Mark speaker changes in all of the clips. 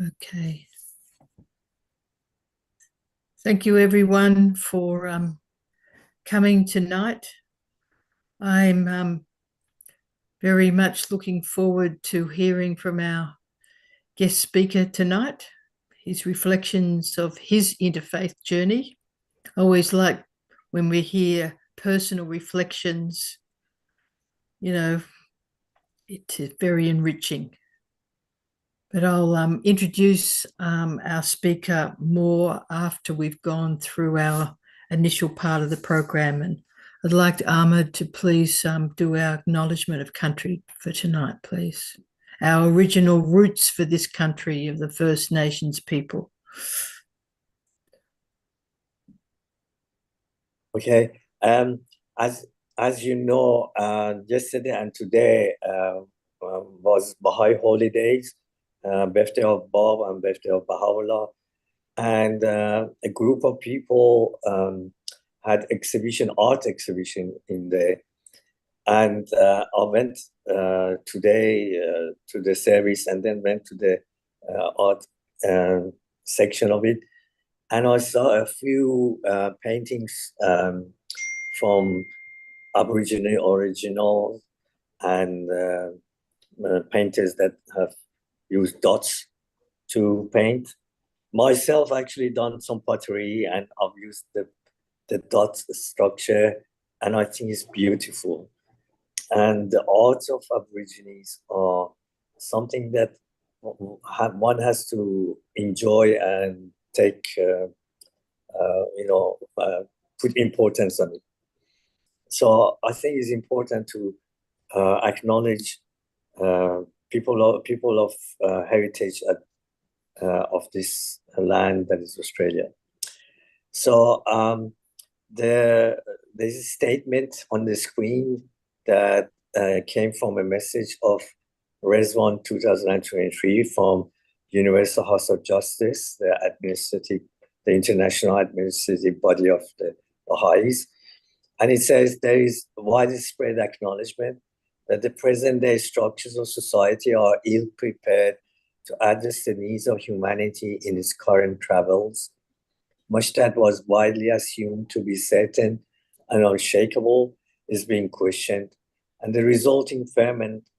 Speaker 1: Okay. Thank you, everyone, for coming tonight. I'm very much looking forward to hearing from our guest speaker tonight, his reflections of his interfaith journey. I always like when we hear personal reflections, you know, it is very enriching. But I'll introduce our speaker more after we've gone through our initial part of the program. And I'd like Ahmed to please do our acknowledgement of country for tonight, please. Our original roots for this country of the First Nations people.
Speaker 2: Okay. As you know, yesterday and today was Baha'i holidays, birthday of Bab and birthday of Baha'u'llah. And a group of people had art exhibition in there. And I went today to the service and then went to the art section of it. And I saw a few paintings from Aboriginal original and painters that have used dots to paint. Myself actually done some pottery and I've used the dot structure, and I think it's beautiful. And the arts of Aborigines are something that one has to enjoy and take, put importance on it. So I think it's important to acknowledge people of heritage of this land that is Australia. So there's a statement on the screen that came from a message of Res1 2023 from Universal House of Justice, the international administrative body of the Baha'is. And it says there is widespread acknowledgement that the present-day structures of society are ill-prepared to address the needs of humanity in its current travels. Much that was widely assumed to be certain and unshakable is being questioned, and the resulting ferment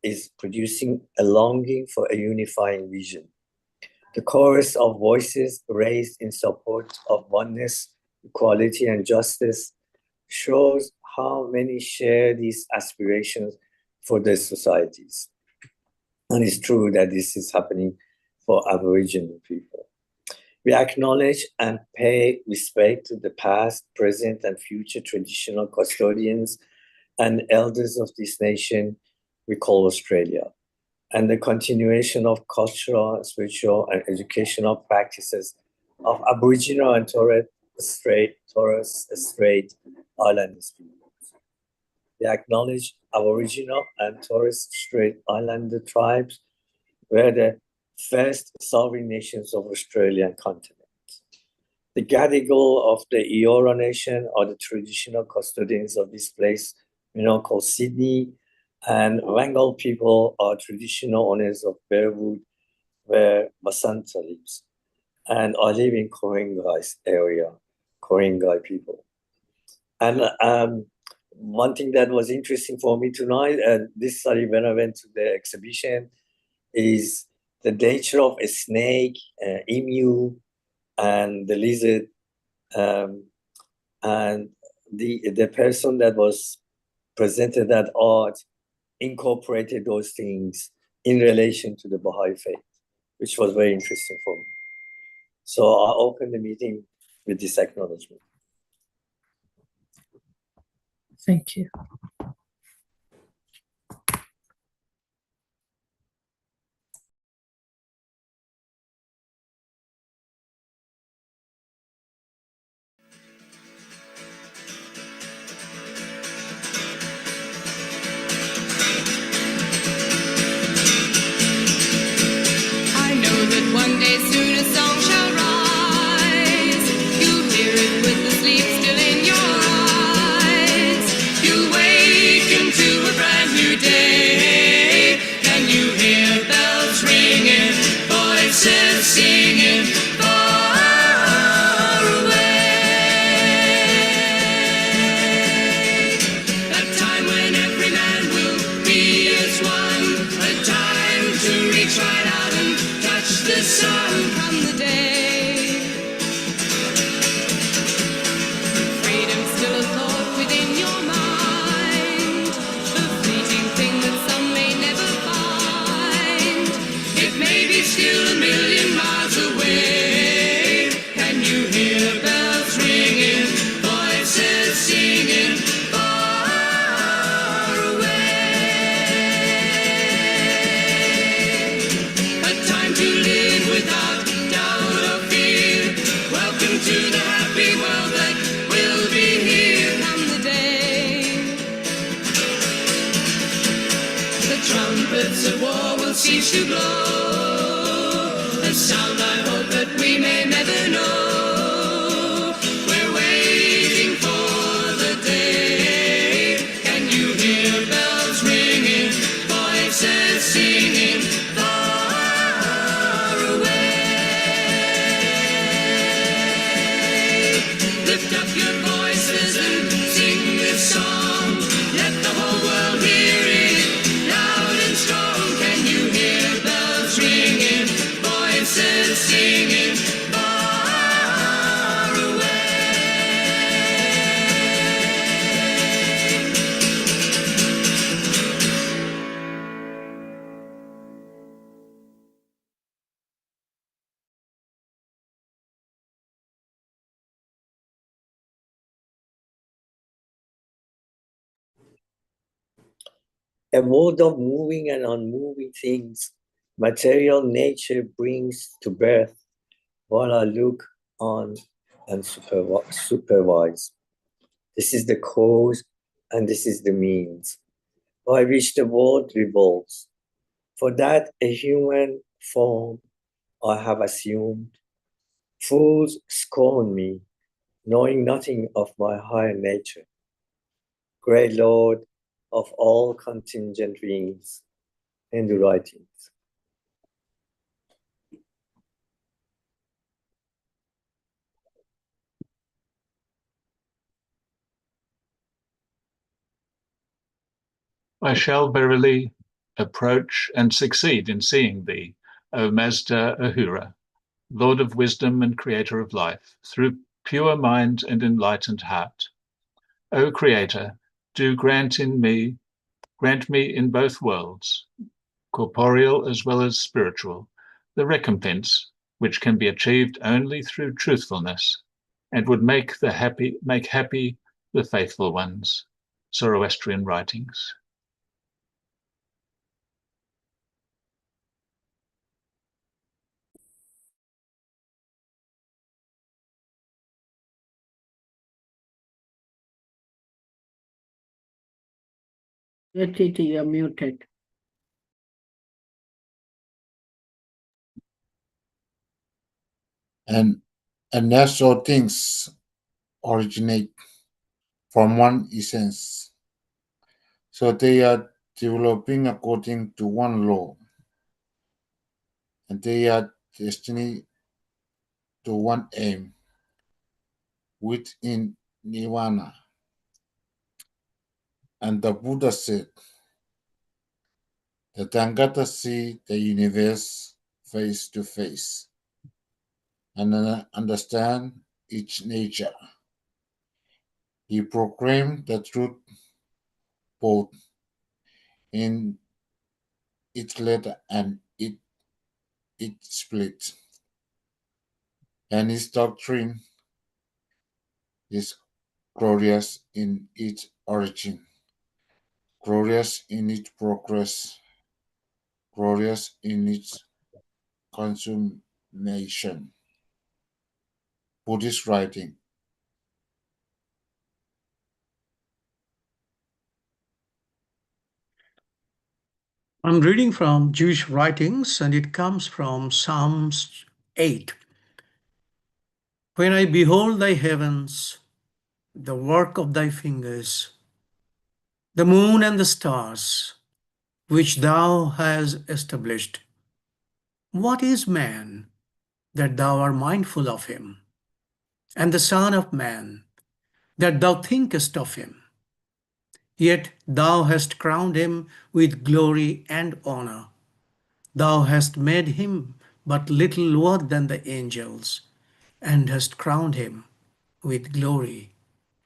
Speaker 2: is producing a longing for a unifying vision. The chorus of voices raised in support of oneness, equality, and justice shows how many share these aspirations for their societies. And it's true that this is happening for Aboriginal people. We acknowledge and pay respect to the past, present, and future traditional custodians and elders of this nation we call Australia, and the continuation of cultural, spiritual, and educational practices of Aboriginal and Torres Strait Islander people. We acknowledge Aboriginal and Torres Strait Islander tribes were the first sovereign nations of Australian continent. The Gadigal of the Eora Nation are the traditional custodians of this place, called Sydney, and Wangal people are traditional owners of Bearwood, where Basanta lives. And I live in Koringai's area, Koringai people. And one thing that was interesting for me tonight, and this study when I went to the exhibition, is the nature of a snake, emu, and the lizard. And the person that was presented that art incorporated those things in relation to the Baha'i faith, which was very interesting for me. So I opened the meeting with this acknowledgement.
Speaker 1: Thank you.
Speaker 3: One day soon a song shall rise. You'll hear it with the sleep still in your eyes. You'll wake into a brand new day. Can you hear bells ringing, voices trumpets of war will cease to blow. A sound I hope that we may never know. We're waiting for the day. Can you hear bells ringing, voices singing far away? Lift up your voices and sing this song. Let the whole world hear it loud and strong. Can you hear bells ringing, voices singing far away?
Speaker 2: A world of moving and unmoving things, material nature brings to birth, while I look on and supervise. This is the cause and this is the means by which the world revolves. For that a human form I have assumed. Fools scorn me, knowing nothing of my higher nature. Great Lord of all contingent beings and writings.
Speaker 4: I shall verily approach and succeed in seeing thee, O Mazda Ahura, Lord of wisdom and creator of life, through pure mind and enlightened heart. O Creator, do grant me in both worlds, corporeal as well as spiritual, the recompense which can be achieved only through truthfulness, and would make happy the faithful ones. Zoroastrian writings.
Speaker 5: Titi, you're muted.
Speaker 6: And that's all things originate from one essence. So they are developing according to one law. And they are destined to one aim within Nirvana. And the Buddha said that I'm gonna see the universe face to face and understand its nature. He proclaimed the truth both in its letter and it split. And his doctrine is glorious in its origin, glorious in its progress, glorious in its consummation. Buddhist writing.
Speaker 5: I'm reading from Jewish writings, and it comes from Psalms 8. When I behold thy heavens, the work of thy fingers, the moon and the stars, which thou hast established, what is man that thou art mindful of him, and the Son of Man that thou thinkest of him? Yet thou hast crowned him with glory and honor. Thou hast made him but little lower than the angels, and hast crowned him with glory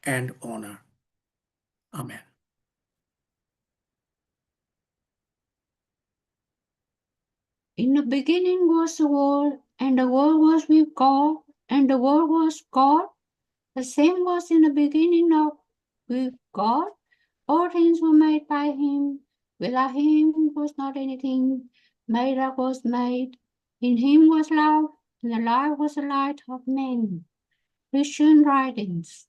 Speaker 5: and honor. Amen.
Speaker 7: In the beginning was the Word, and the Word was with God, and the Word was God. The same was in the beginning with God. All things were made by him. Without him was not anything made that was made. In him was life, and the life was the light of men. Christian writings.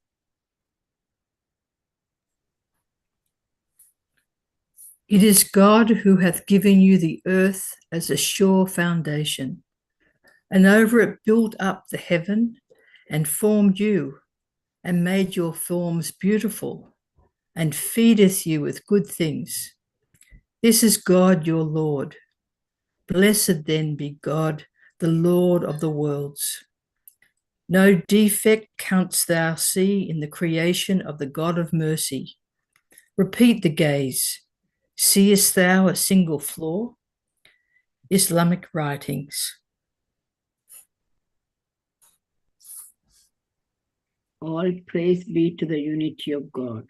Speaker 1: It is God who hath given you the earth as a sure foundation, and over it built up the heaven, and formed you, and made your forms beautiful, and feedeth you with good things. This is God your Lord. Blessed then be God, the Lord of the worlds. No defect canst thou see in the creation of the God of mercy. Repeat the gaze. Seest thou a single flaw? Islamic writings.
Speaker 7: All praise be to the unity of God.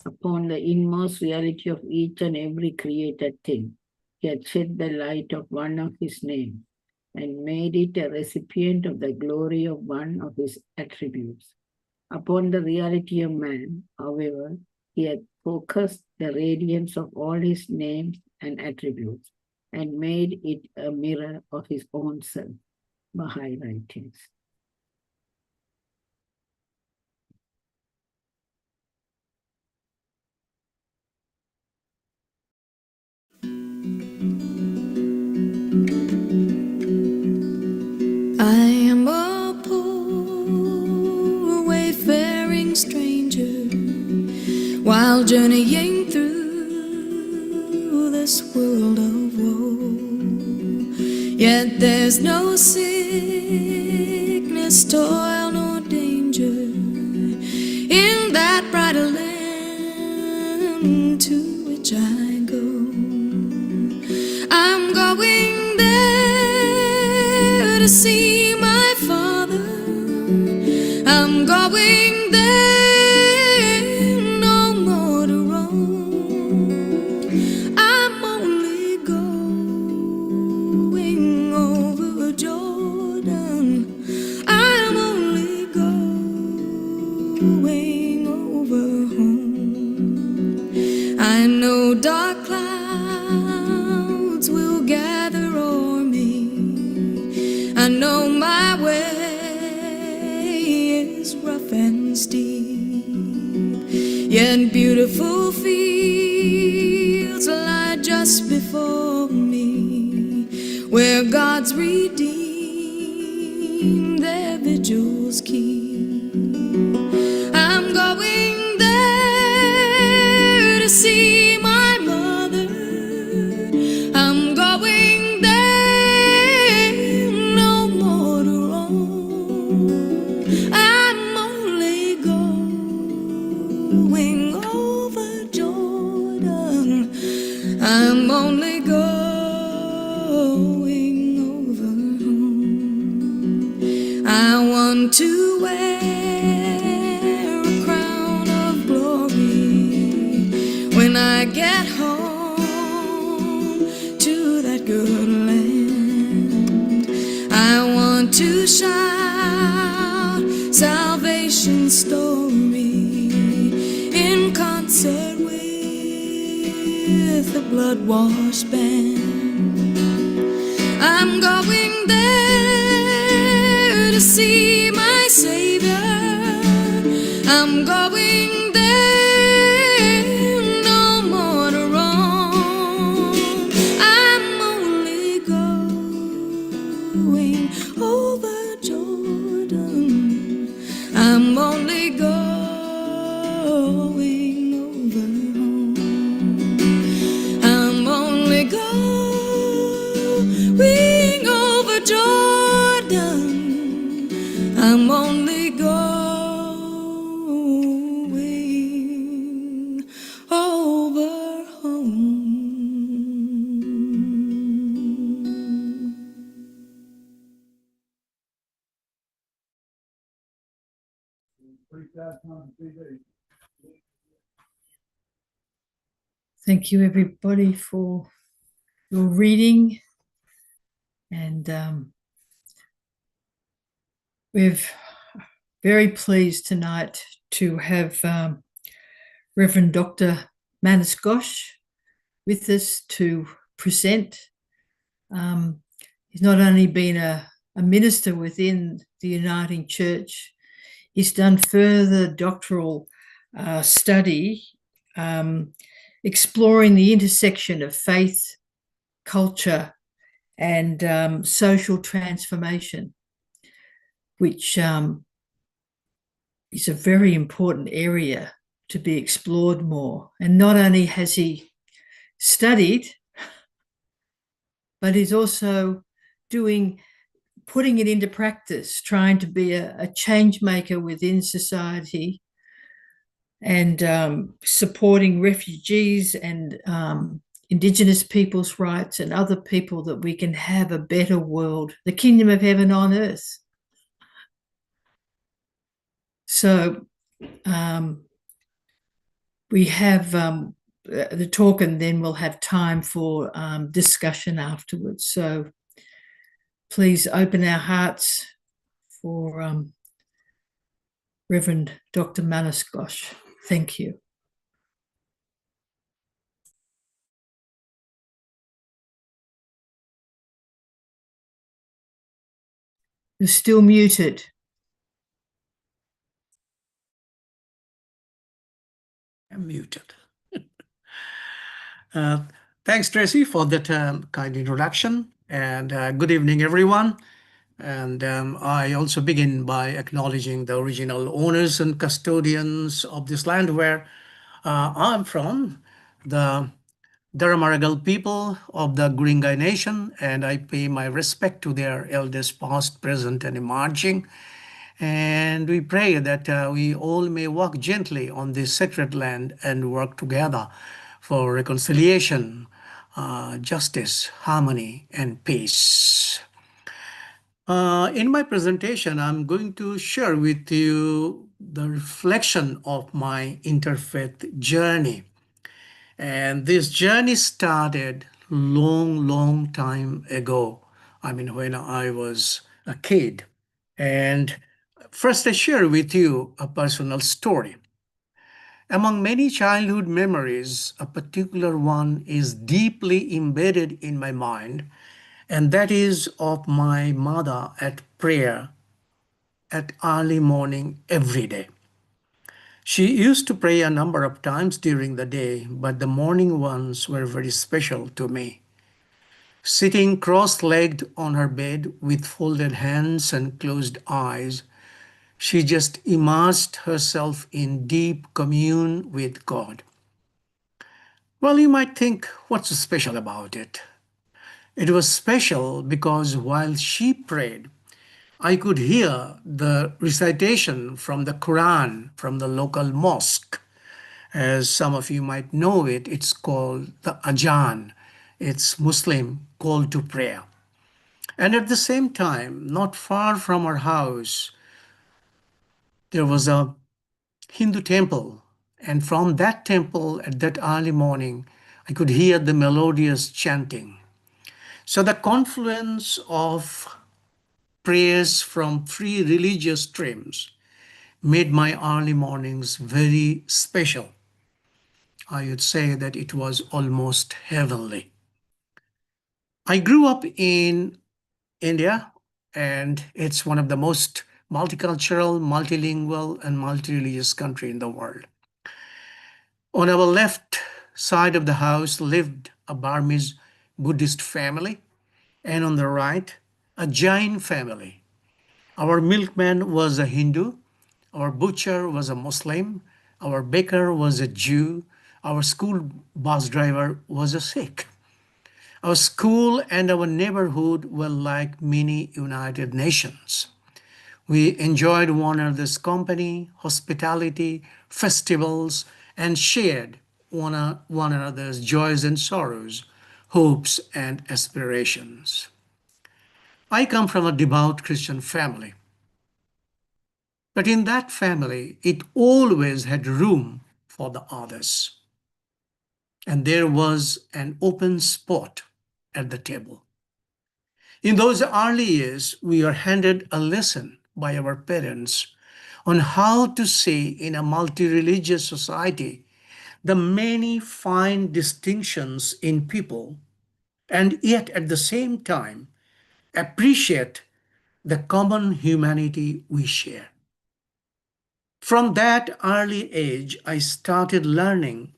Speaker 7: Upon the inmost reality of each and every created thing, He hath shed the light of one of His name, and made it a recipient of the glory of one of His attributes. Upon the reality of man, however, He hath focused the radiance of all His names and attributes, and made it a mirror of His own self. Baha'i writings.
Speaker 3: I am a poor wayfaring stranger, while journeying through this world of woe. Yet there's no sickness, toil, nor danger in that brighter land to which I go. I'm going there to see my Father. I'm going there, no more to roam. I'm only going over Jordan. I'm only going over home. I know dark clouds will gather o'er me. I know my way is rough and steep, yet beautiful fields lie just before me, where God's redeemed their vigils keep. I'm going there to see my mother. I'm going there, no more to roam. I'm only going over Jordan. I'm only going over home. I want to wear a crown of glory when I get home to that good land. I want to shout salvation's story in concert with the blood-washed band. I'm going there to see my Savior. I'm going there, no more to roam. I'm only going over Jordan. I'm only going over home. I'm only going over Jordan. I'm only going over home.
Speaker 1: Thank you, everybody, for your reading. And we're very pleased tonight to have Reverend Dr. Manus Ghosh with us to present. He's not only been a minister within the Uniting Church, he's done further doctoral study exploring the intersection of faith, culture, and social transformation, which is a very important area to be explored more. And not only has he studied, but he's also putting it into practice, trying to be a change maker within society, and supporting refugees and Indigenous people's rights and other people, that we can have a better world, the kingdom of heaven on earth. So we have the talk, and then we'll have time for discussion afterwards. So please open our hearts for Reverend Dr. Manaskosh. Thank you. You're still muted.
Speaker 5: I'm muted. Thanks, Tracy, for that kind introduction. And good evening, everyone. And I also begin by acknowledging the original owners and custodians of this land where I'm from, the Dharamaragal people of the Guringai Nation, and I pay my respect to their elders past, present, and emerging. And we pray that we all may walk gently on this sacred land and work together for reconciliation, justice, harmony, and peace. In my presentation, I'm going to share with you the reflection of my interfaith journey. And this journey started long time ago. I mean, when I was a kid. And first, I share with you a personal story. Among many childhood memories, a particular one is deeply embedded in my mind, and that is of my mother at prayer at early morning every day. She used to pray a number of times during the day, but the morning ones were very special to me. Sitting cross-legged on her bed with folded hands and closed eyes, she just immersed herself in deep commune with God. Well, you might think, what's so special about it? It was special because while she prayed, I could hear the recitation from the Quran from the local mosque. As some of you might know it, it's called the Adhan. It's Muslim call to prayer. And at the same time, not far from our house, there was a Hindu temple. And from that temple at that early morning, I could hear the melodious chanting. So the confluence of prayers from three religious streams made my early mornings very special. I would say that it was almost heavenly. I grew up in India, and it's one of the most multicultural, multilingual, and multi-religious country in the world. On our left side of the house lived a Burmese Buddhist family, and on the right, a Jain family. Our milkman was a Hindu, our butcher was a Muslim, our baker was a Jew, our school bus driver was a Sikh. Our school and our neighborhood were like mini United Nations. We enjoyed one another's company, hospitality, festivals, and shared one another's joys and sorrows, hopes and aspirations. I come from a devout Christian family. But in that family, it always had room for the others. And there was an open spot at the table. In those early years, we are handed a lesson by our parents on how to see in a multi-religious society the many fine distinctions in people, and yet at the same time appreciate the common humanity we share. From that early age, I started learning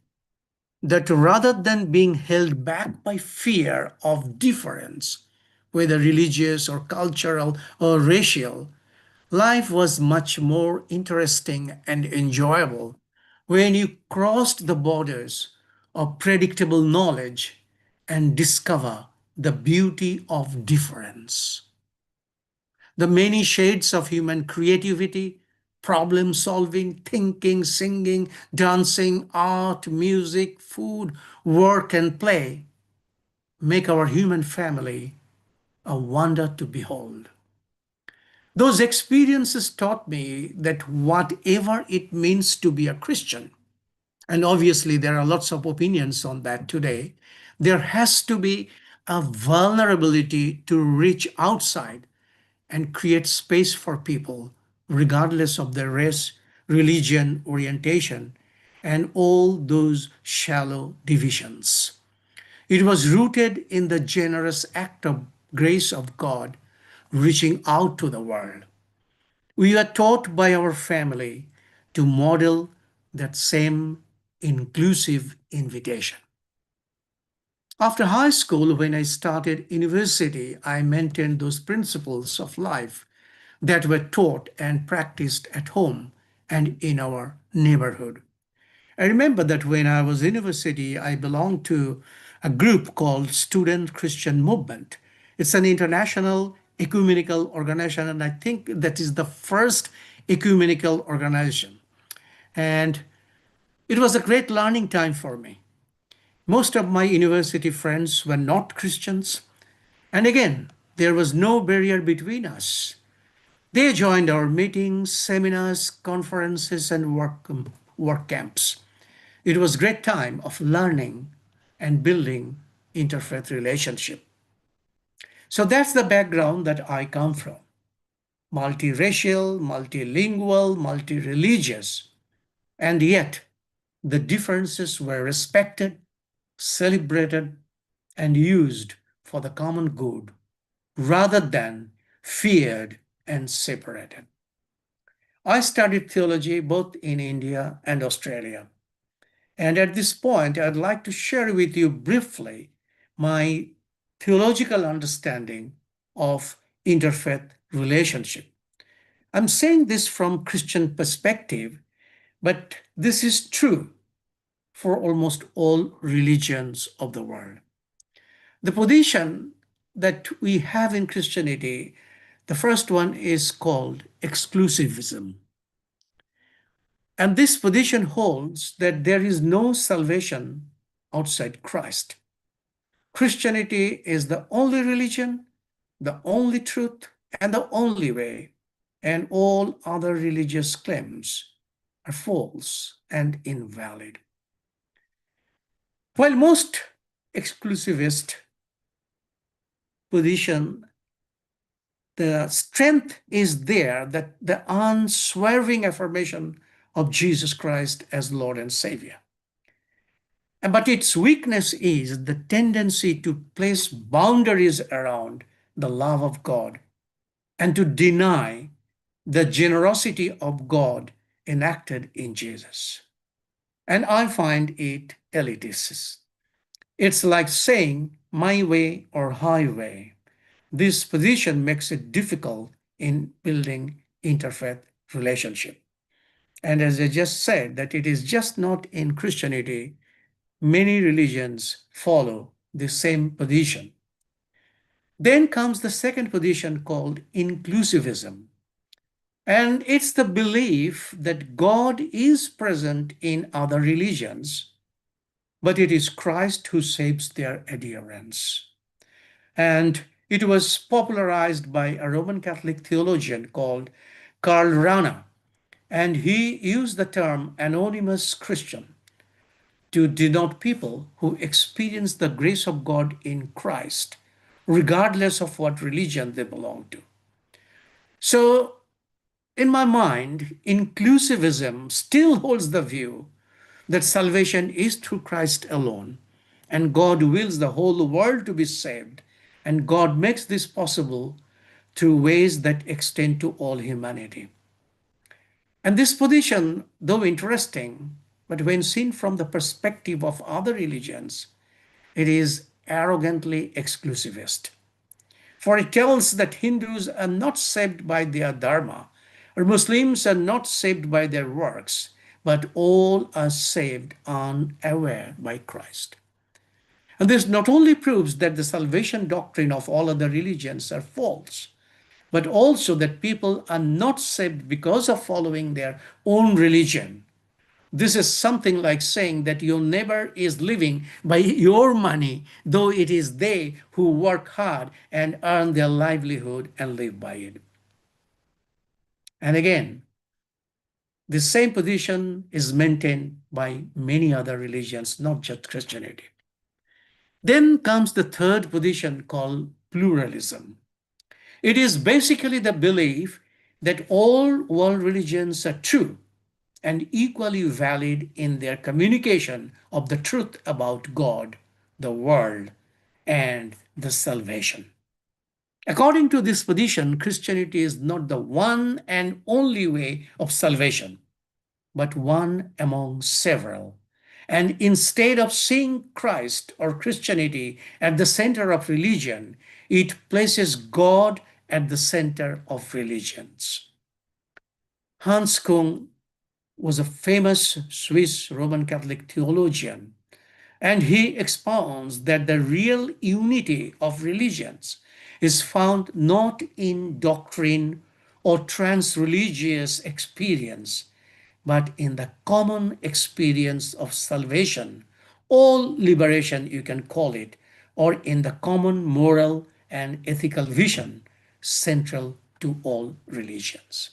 Speaker 5: that rather than being held back by fear of difference, whether religious or cultural or racial, life was much more interesting and enjoyable when you crossed the borders of predictable knowledge and discover the beauty of difference. The many shades of human creativity, problem solving, thinking, singing, dancing, art, music, food, work, and play make our human family a wonder to behold. Those experiences taught me that whatever it means to be a Christian, and obviously there are lots of opinions on that today, there has to be a vulnerability to reach outside and create space for people, regardless of their race, religion, orientation, and all those shallow divisions. It was rooted in the generous act of grace of God reaching out to the world. We are taught by our family to model that same inclusive invitation. After high school, when I started university, I maintained those principles of life that were taught and practiced at home and in our neighborhood. I remember that when I was in university, I belonged to a group called Student Christian Movement. It's an international ecumenical organization, and I think that is the first ecumenical organization. And it was a great learning time for me. Most of my university friends were not Christians. And again, there was no barrier between us. They joined our meetings, seminars, conferences, and work camps. It was a great time of learning and building interfaith relationship. So that's the background that I come from. Multiracial, multilingual, multireligious. And yet, the differences were respected, celebrated, and used for the common good, rather than feared and separated. I studied theology both in India and Australia. And at this point, I'd like to share with you briefly my theological understanding of interfaith relationship. I'm saying this from Christian perspective, but this is true for almost all religions of the world. The position that we have in Christianity, the first one is called exclusivism. And this position holds that there is no salvation outside Christ. Christianity is the only religion, the only truth, and the only way, and all other religious claims are false and invalid. While most exclusivist position, the strength is there that the unswerving affirmation of Jesus Christ as Lord and Savior. But its weakness is the tendency to place boundaries around the love of God and to deny the generosity of God enacted in Jesus. And I find it elitist. It's like saying my way or highway. This position makes it difficult in building interfaith relationship. And as I just said, that it is just not in Christianity, many religions follow the same position. Then comes the second position called inclusivism. And it's the belief that God is present in other religions, but it is Christ who saves their adherents. And it was popularized by a Roman Catholic theologian called Karl Rahner, and he used the term anonymous Christian to denote people who experience the grace of God in Christ, regardless of what religion they belong to. So, in my mind, inclusivism still holds the view that salvation is through Christ alone, and God wills the whole world to be saved, and God makes this possible through ways that extend to all humanity. And this position, though interesting, But when seen from the perspective of other religions, it is arrogantly exclusivist. For it tells that Hindus are not saved by their dharma, or Muslims are not saved by their works, but all are saved unaware by Christ. And this not only proves that the salvation doctrine of all other religions are false, but also that people are not saved because of following their own religion. This is something like saying that your neighbor is living by your money, though it is they who work hard and earn their livelihood and live by it. And again, the same position is maintained by many other religions, not just Christianity. Then comes the third position called pluralism. It is basically the belief that all world religions are true and equally valid in their communication of the truth about God, the world, and the salvation. According to this position, Christianity is not the one and only way of salvation, but one among several. And instead of seeing Christ or Christianity at the center of religion, it places God at the center of religions. Hans Kung was a famous Swiss Roman Catholic theologian, and he expounds that the real unity of religions is found not in doctrine or trans-religious experience, but in the common experience of salvation, or liberation you can call it, or in the common moral and ethical vision central to all religions.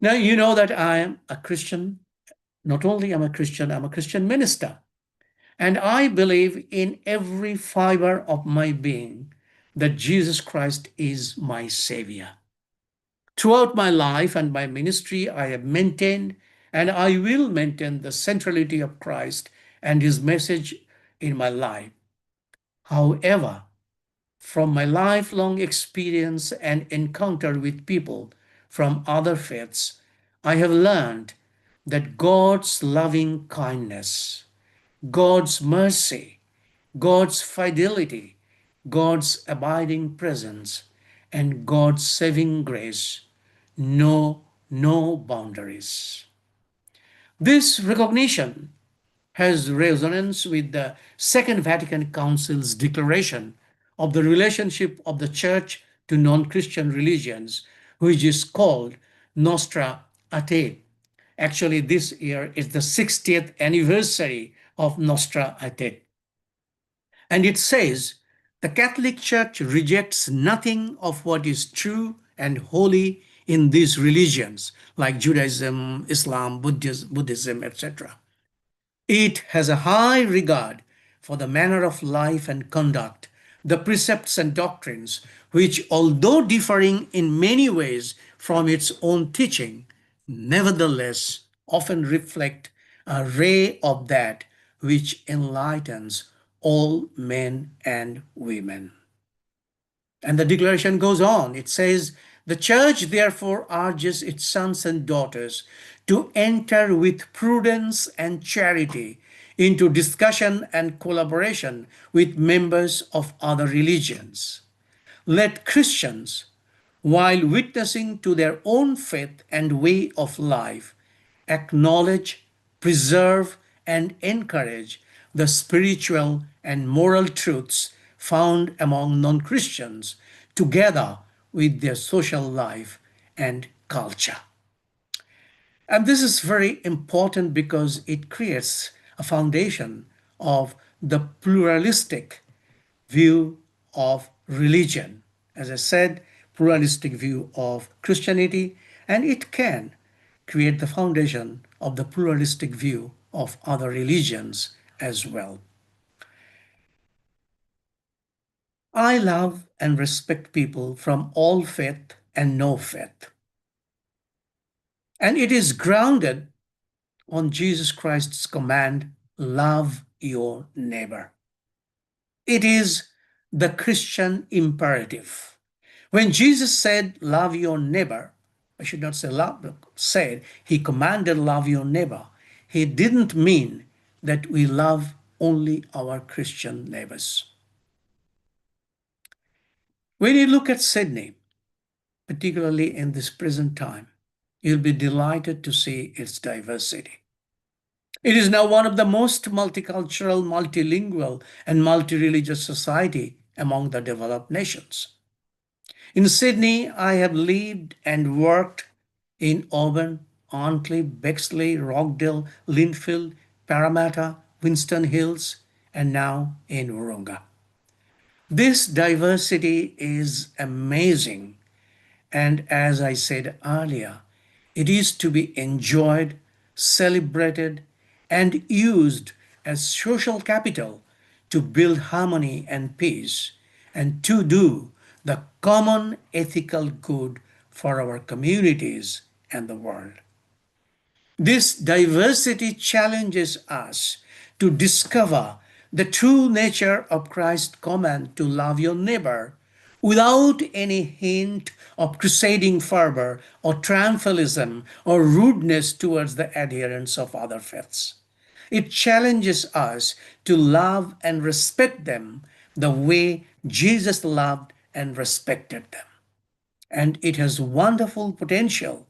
Speaker 5: Now, you know that I am a Christian. Not only am I a Christian, I'm a Christian minister. And I believe in every fiber of my being that Jesus Christ is my Savior. Throughout my life and my ministry, I have maintained and I will maintain the centrality of Christ and his message in my life. However, from my lifelong experience and encounter with people from other faiths, I have learned that God's loving kindness, God's mercy, God's fidelity, God's abiding presence, and God's saving grace know no boundaries. This recognition has resonance with the Second Vatican Council's declaration of the relationship of the Church to non-Christian religions, which is called Nostra Aetate. Actually, this year is the 60th anniversary of Nostra Aetate. And it says, the Catholic Church rejects nothing of what is true and holy in these religions, like Judaism, Islam, Buddhism, etc. It has a high regard for the manner of life and conduct, the precepts and doctrines, which, although differing in many ways from its own teaching, nevertheless often reflect a ray of that which enlightens all men and women. And the declaration goes on. It says, the Church therefore urges its sons and daughters to enter with prudence and charity into discussion and collaboration with members of other religions. Let Christians, while witnessing to their own faith and way of life, acknowledge, preserve, and encourage the spiritual and moral truths found among non-Christians, together with their social life and culture. And this is very important because it creates a foundation of the pluralistic view of religion. As I said, pluralistic view of Christianity, and it can create the foundation of the pluralistic view of other religions as well. I love and respect people from all faith and no faith. And it is grounded on Jesus Christ's command, love your neighbor. It is the Christian imperative. When Jesus said, love your neighbor, I should not say love, said, he commanded love your neighbor. he didn't mean that we love only our Christian neighbors. When you look at Sydney, particularly in this present time, you'll be delighted to see its diversity. It is now one of the most multicultural, multilingual, and multi-religious society among the developed nations. In Sydney, I have lived and worked in Auburn, Arnkley, Bexley, Rockdale, Linfield, Parramatta, Winston Hills, and now in Wahroonga. This diversity is amazing, and as I said earlier, it is to be enjoyed, celebrated, and used as social capital to build harmony and peace, and to do the common ethical good for our communities and the world. This diversity challenges us to discover the true nature of Christ's command to love your neighbor without any hint of crusading fervor or triumphalism or rudeness towards the adherents of other faiths. It challenges us to love and respect them the way Jesus loved and respected them. And it has wonderful potential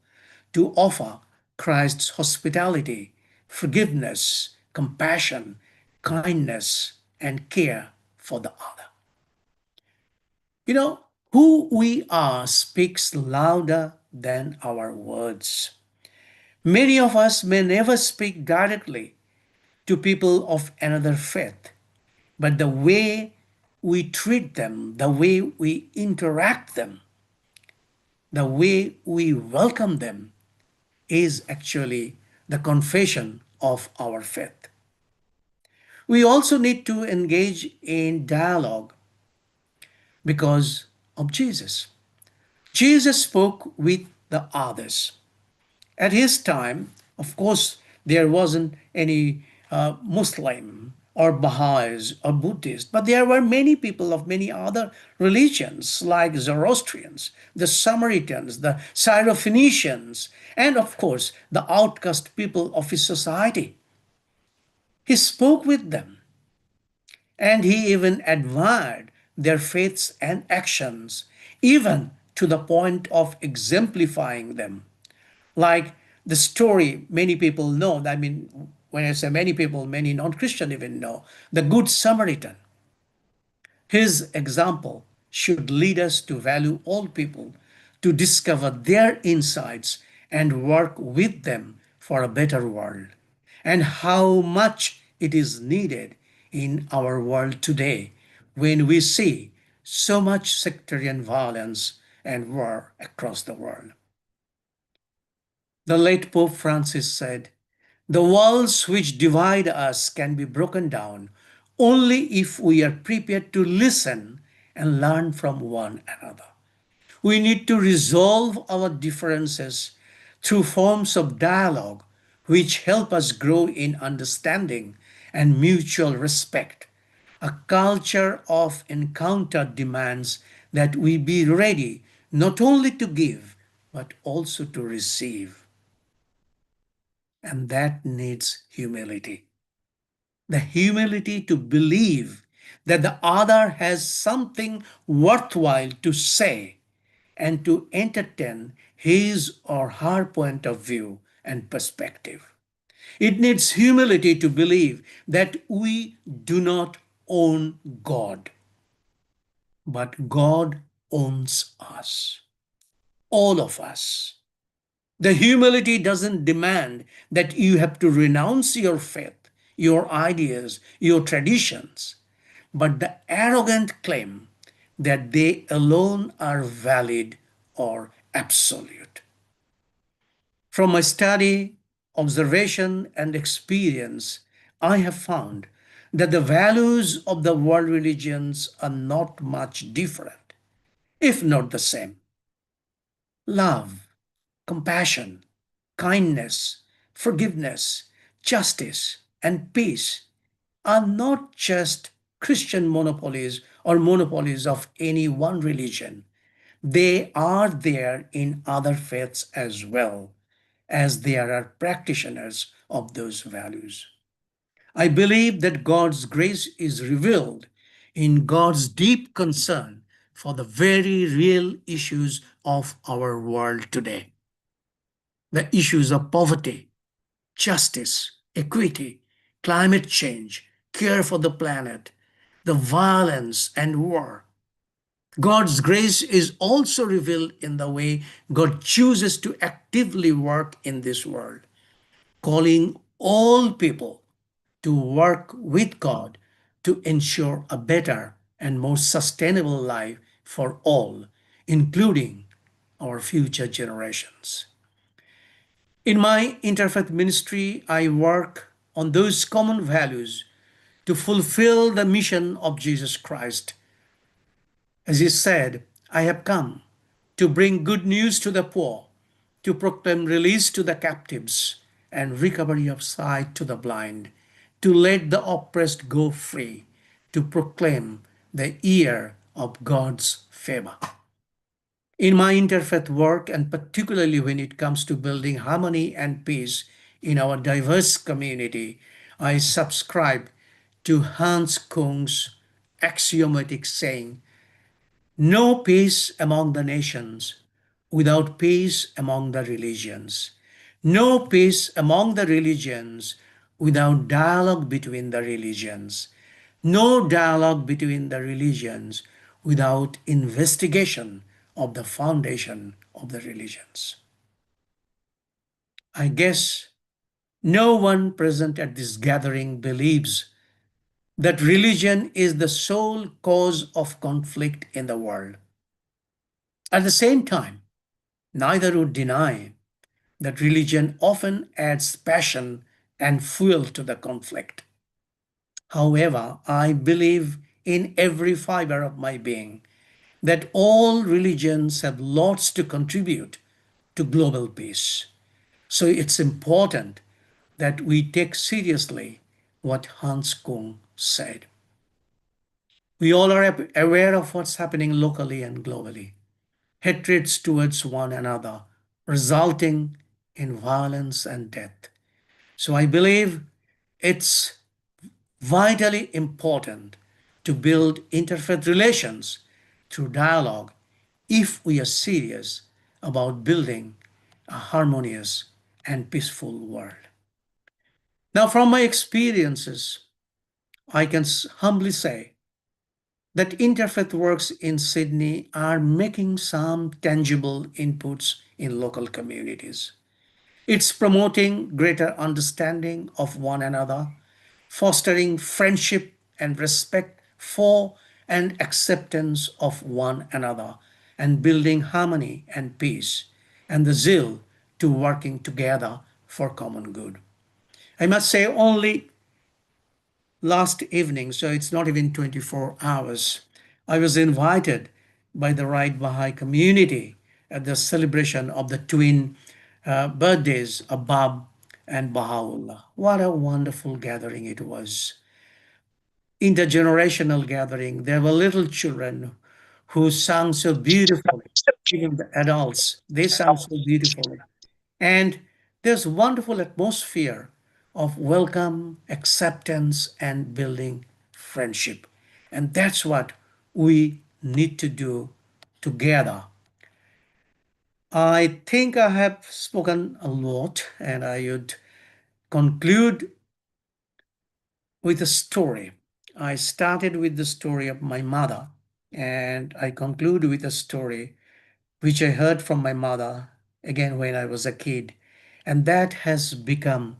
Speaker 5: to offer Christ's hospitality, forgiveness, compassion, kindness, and care for the other. You know, who we are speaks louder than our words. Many of us may never speak directly to people of another faith, but the way we treat them, the way we interact them, the way we welcome them is actually the confession of our faith. We also need to engage in dialogue because of Jesus. Jesus spoke with the others. At his time, of course, there wasn't any Muslim or Baha'is or Buddhists, but there were many people of many other religions like Zoroastrians, the Samaritans, the Syrophoenicians, and of course, the outcast people of his society. He spoke with them, and he even admired their faiths and actions, even to the point of exemplifying them. Like the story many people know, I mean, when I say many people, many non-Christian even know, the Good Samaritan. His example should lead us to value all people, to discover their insights and work with them for a better world, and how much it is needed in our world today when we see so much sectarian violence and war across the world. The late Pope Francis said, "The walls which divide us can be broken down only if we are prepared to listen and learn from one another." We need to resolve our differences through forms of dialogue which help us grow in understanding and mutual respect. A culture of encounter demands that we be ready not only to give, but also to receive. And that needs humility. The humility to believe that the other has something worthwhile to say and to entertain his or her point of view and perspective. It needs humility to believe that we do not own God, but God owns us, all of us. The humility doesn't demand that you have to renounce your faith, your ideas, your traditions, but the arrogant claim that they alone are valid or absolute. From my study, observation, and experience, I have found that the values of the world religions are not much different, if not the same. Love, compassion, kindness, forgiveness, justice, and peace are not just Christian monopolies or monopolies of any one religion. They are there in other faiths as well, as there are practitioners of those values. I believe that God's grace is revealed in God's deep concern for the very real issues of our world today. The issues of poverty, justice, equity, climate change, care for the planet, the violence and war. God's grace is also revealed in the way God chooses to actively work in this world, calling all people to work with God to ensure a better and more sustainable life for all, including our future generations. In my interfaith ministry, I work on those common values to fulfill the mission of Jesus Christ. As he said, I have come to bring good news to the poor, to proclaim release to the captives and recovery of sight to the blind, to let the oppressed go free, to proclaim the year of God's favor. In my interfaith work, and particularly when it comes to building harmony and peace in our diverse community, I subscribe to Hans Kung's axiomatic saying, no peace among the nations without peace among the religions. No peace among the religions without dialogue between the religions. No dialogue between the religions without investigation of the foundation of the religions. I guess no one present at this gathering believes that religion is the sole cause of conflict in the world. At the same time, neither would deny that religion often adds passion and fuel to the conflict. However, I believe in every fiber of my being that all religions have lots to contribute to global peace. So it's important that we take seriously what Hans Kung said. We all are aware of what's happening locally and globally. Hatreds towards one another, resulting in violence and death. So I believe it's vitally important to build interfaith relations through dialogue if we are serious about building a harmonious and peaceful world. Now, from my experiences, I can humbly say that interfaith works in Sydney are making some tangible inputs in local communities. It's promoting greater understanding of one another, fostering friendship and respect for and acceptance of one another, and building harmony and peace, and the zeal to working together for common good. I must say, only last evening, so it's not even 24 hours, I was invited by the Right Baha'i community at the celebration of the twin birthdays of Bab and Baha'u'llah. What a wonderful gathering it was. Intergenerational gathering. There were little children who sang so beautifully. Even the adults, they sang so beautifully. And there's wonderful atmosphere of welcome, acceptance, and building friendship. And that's what we need to do together. I think I have spoken a lot, and I would conclude with a story. I started with the story of my mother, and I conclude with a story which I heard from my mother again when I was a kid. And that has become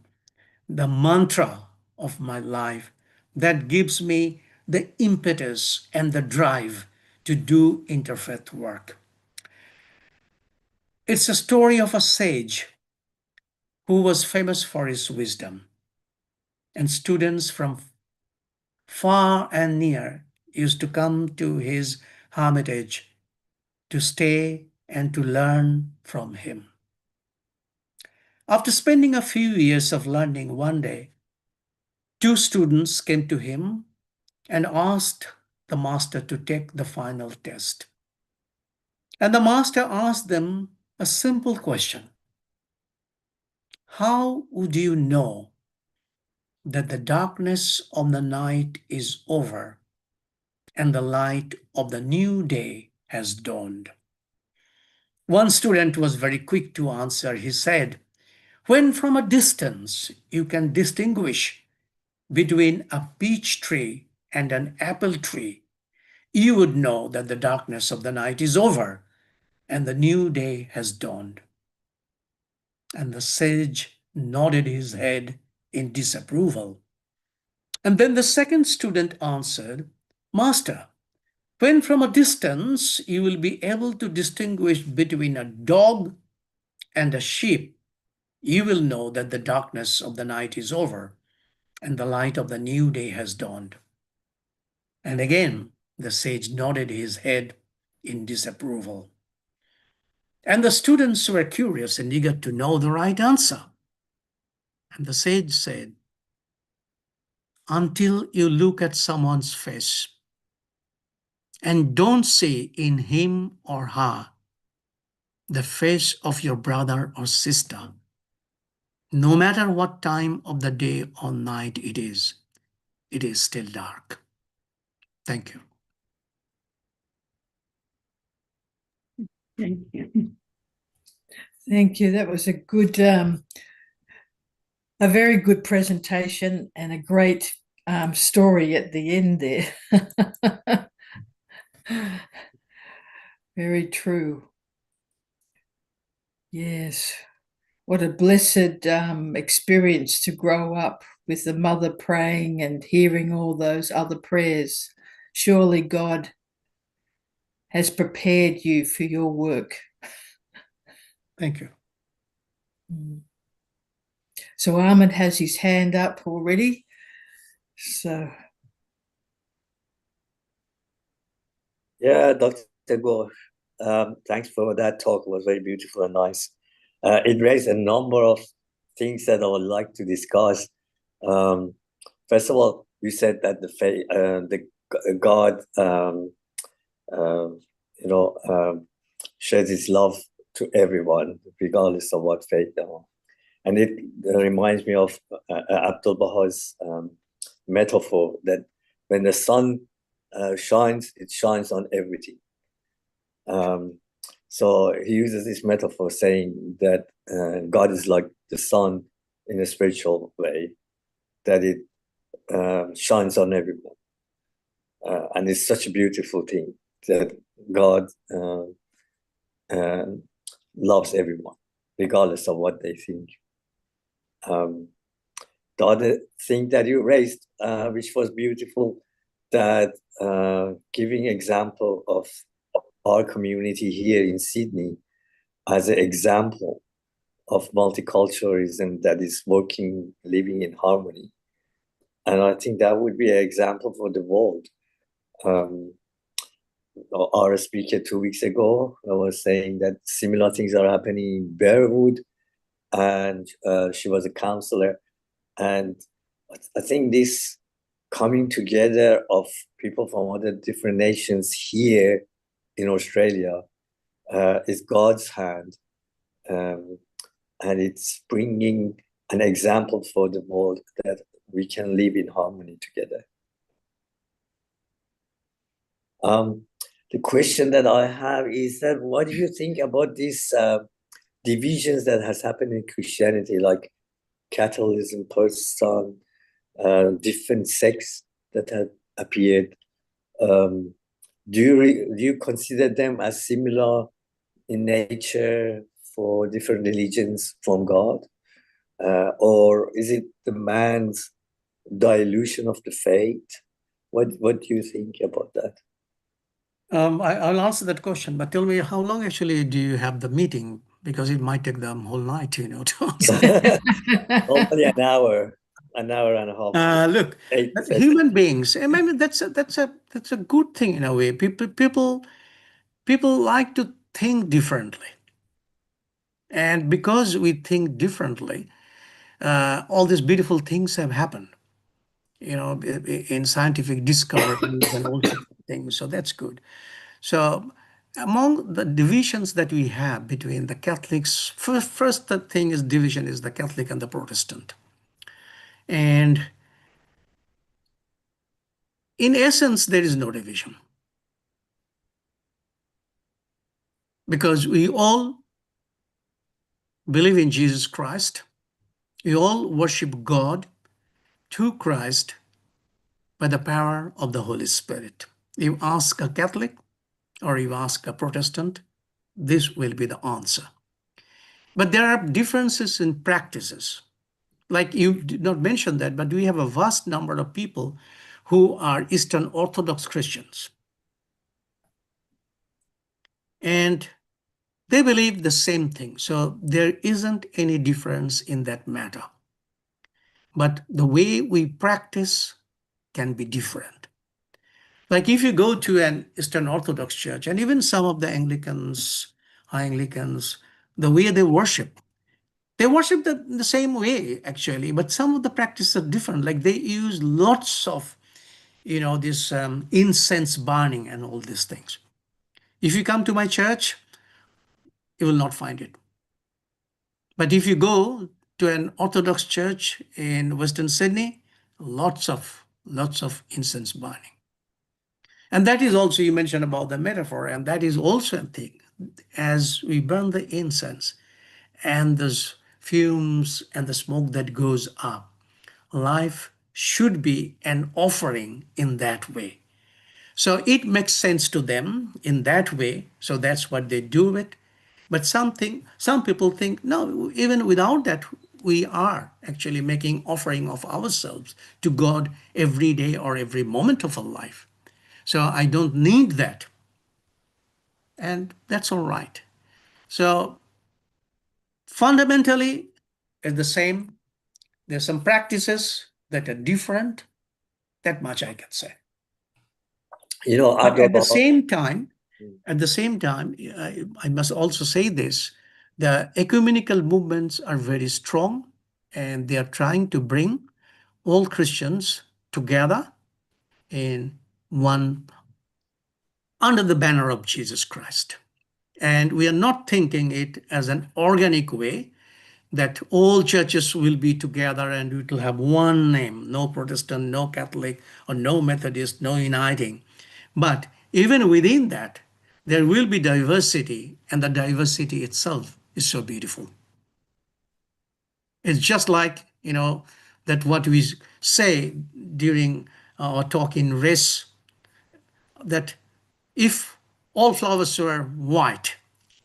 Speaker 5: the mantra of my life that gives me the impetus and the drive to do interfaith work. It's a story of a sage who was famous for his wisdom, and students from far and near used to come to his hermitage to stay and to learn from him. After spending a few years of learning, one day, two students came to him and asked the master to take the final test. And the master asked them a simple question. how would you know that the darkness of the night is over and the light of the new day has dawned? One student was very quick to answer. He said, when from a distance you can distinguish between a peach tree and an apple tree, you would know that the darkness of the night is over and the new day has dawned. And the sage nodded his head in disapproval. And then the second student answered, Master, when from a distance you will be able to distinguish between a dog and a sheep, you will know that the darkness of the night is over and the light of the new day has dawned. And again, the sage nodded his head in disapproval. And the students were curious and eager to know the right answer. And the sage said, until you look at someone's face and don't see in him or her the face of your brother or sister, no matter what time of the day or night it is still dark. Thank you.
Speaker 7: Thank you.
Speaker 1: Thank you. That was a good, a very good presentation and a great story at the end there. Very true. Yes. What a blessed experience to grow up with the mother praying and hearing all those other prayers. Surely God has prepared you for your work.
Speaker 5: Thank you.
Speaker 1: So Ahmed has his hand up already. So
Speaker 2: Yeah, Dr. Gore, thanks for that talk. It was very beautiful and nice. It raised a number of things that I would like to discuss. First of all, you said that God, shares His love to everyone, regardless of what faith they are. And it reminds me of Abdul Baha's metaphor that when the sun shines, it shines on everything. So he uses this metaphor saying that God is like the sun in a spiritual way, that it shines on everyone. And it's such a beautiful thing that God loves everyone, regardless of what they think. The other thing that you raised, which was beautiful, that giving example of our community here in Sydney as an example of multiculturalism that is working, living in harmony. And I think that would be an example for the world. Our speaker 2 weeks ago was saying that similar things are happening in Bearwood, and she was a counselor. And I think this coming together of people from other different nations here in Australia is God's hand. And it's bringing an example for the world that we can live in harmony together. The question that I have is that what do you think about these divisions that has happened in Christianity, like Catholicism, Protestant, different sects that have appeared? Do you consider them as similar in nature for different religions from God? Or is it the man's dilution of the faith? What do you think about that?
Speaker 5: I'll answer that question, but tell me, how long actually do you have the meeting? Because it might take them whole night, to answer.
Speaker 2: Only an hour and a half.
Speaker 5: Look,
Speaker 2: 8
Speaker 5: human beings. I mean, that's a good thing in a way. People like to think differently, and because we think differently, all these beautiful things have happened. In scientific discoveries and all sorts of things. So that's good. So among the divisions that we have between the Catholics, first the thing is division is the Catholic and the Protestant. And in essence, there is no division. Because we all believe in Jesus Christ. We all worship God through Christ by the power of the Holy Spirit. You ask a Catholic or you ask a Protestant, this will be the answer. But there are differences in practices. Like you did not mention that, but we have a vast number of people who are Eastern Orthodox Christians. And they believe the same thing. So there isn't any difference in that matter. But the way we practice can be different. Like if you go to an Eastern Orthodox church, and even some of the Anglicans, High Anglicans, the way they worship the same way, actually, but some of the practices are different. Like they use lots of, this incense burning and all these things. If you come to my church, you will not find it. But if you go to an Orthodox church in Western Sydney, lots of incense burning. And that is also, you mentioned about the metaphor, and that is also a thing. As we burn the incense and those fumes and the smoke that goes up, life should be an offering in that way. So it makes sense to them in that way. So that's what they do with. But some people think, no, even without that, we are actually making offering of ourselves to God every day or every moment of our life. So I don't need that. And that's all right. So fundamentally, it's the same. There's some practices that are different. That much I can say. But at the same time, I must also say this, the ecumenical movements are very strong and they are trying to bring all Christians together in one, under the banner of Jesus Christ. And we are not thinking it as an organic way that all churches will be together and it will have one name, no Protestant, no Catholic, or no Methodist, no uniting. But even within that, there will be diversity, and the diversity itself is so beautiful. It's just like, that what we say during our talk in race, that if all flowers were white,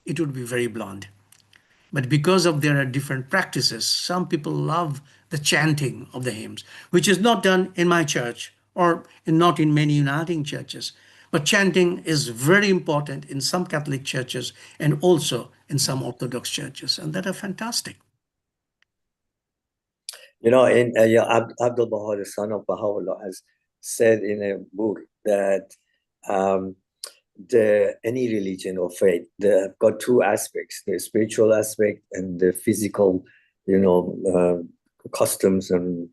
Speaker 5: it would be very blonde. But because of there are different practices, some people love the chanting of the hymns, which is not done in my church or not in many uniting churches. But chanting is very important in some Catholic churches and also in some Orthodox churches, and that are fantastic.
Speaker 2: Abdul Baha, the son of Baha'u'llah, has said in a book that any religion or faith, they've got two aspects: the spiritual aspect and the physical, customs and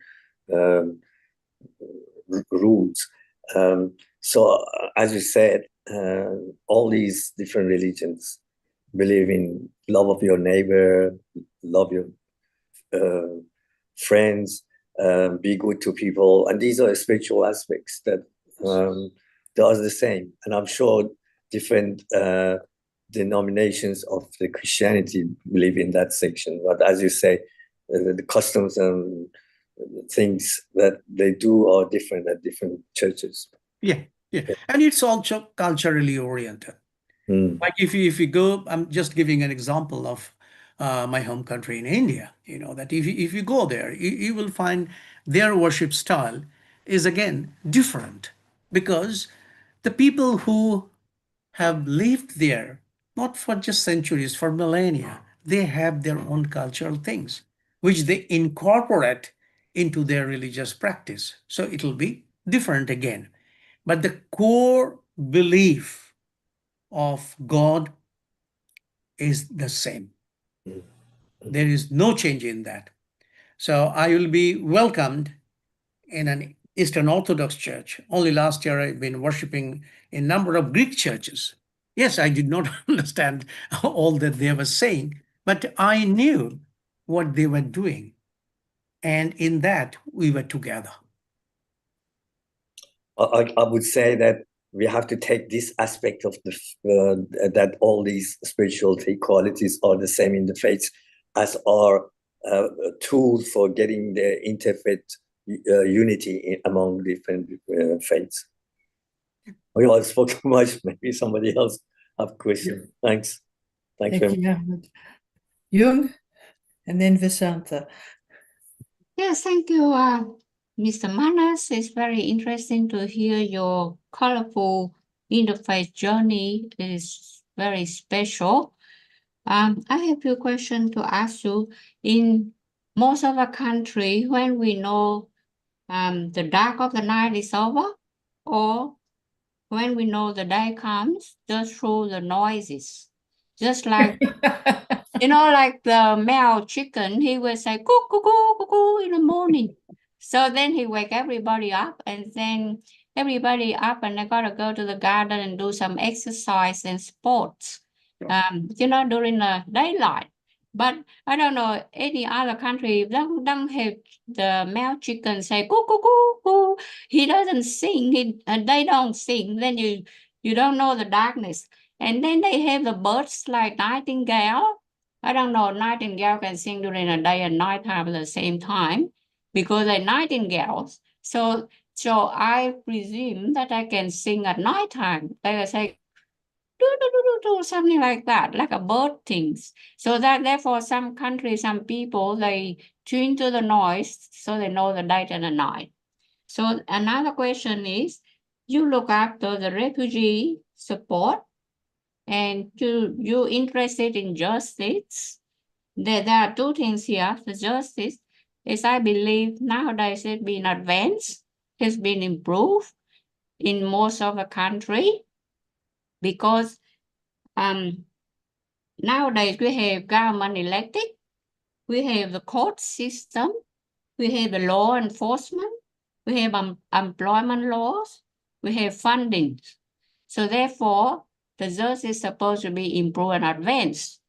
Speaker 2: rules. So, as you said, all these different religions believe in love of your neighbor, love your friends, be good to people, and these are spiritual aspects that does the same. And I'm sure different denominations of the Christianity believe in that section. But as you say, the customs and things that they do are different at different churches.
Speaker 5: Yeah. And it's also culturally oriented. Like if you go, I'm just giving an example of my home country in India, that if you go there, you will find their worship style is again different, because the people who have lived there, not for just centuries, for millennia, they have their own cultural things, which they incorporate into their religious practice. So it will be different again. But the core belief of God is the same. There is no change in that. So I will be welcomed in an Eastern Orthodox church. Only last year I've been worshiping in a number of Greek churches. Yes, I did not understand all that they were saying, but I knew what they were doing. And in that, we were together.
Speaker 2: I would say that we have to take this aspect of that all these spirituality qualities are the same in the faith as our tool for getting the interfaith unity among different faiths. I spoke too much. Maybe somebody else have a question. Thanks. Thanks
Speaker 1: Thank
Speaker 2: very
Speaker 1: you, Ahmed. Jung, and then Vasanta.
Speaker 7: Yes, thank you, Mr. Manas. It's very interesting to hear your colorful interfaith journey. It is very special. I have a question to ask you. In most of the country, when we know the dark of the night is over, or when we know the day comes, just through the noises, just like like the male chicken, he would say coo coo coo coo coo in the morning. So then he wake everybody up, and then everybody up, and they gotta go to the garden and do some exercise and sports, during the daylight. But I don't know any other country don't have the male chicken say coo coo coo coo. He doesn't sing. They don't sing. Then you don't know the darkness. And then they have the birds like nightingale. I don't know, nightingale can sing during the day and night time at the same time because they're nightingales. So I presume that I can sing at night time. They will say, do, something like that, like a bird things. So that therefore some countries, some people, they tune to the noise so they know the day and the night. So another question is, you look after the refugee support, and you interested in justice. There are two things here. The justice is, I believe, nowadays it's been advanced, has been improved in most of the country, because nowadays we have government elected, we have the court system, we have the law enforcement, we have employment laws, we have funding. So therefore, the justice is supposed to be improved and advanced.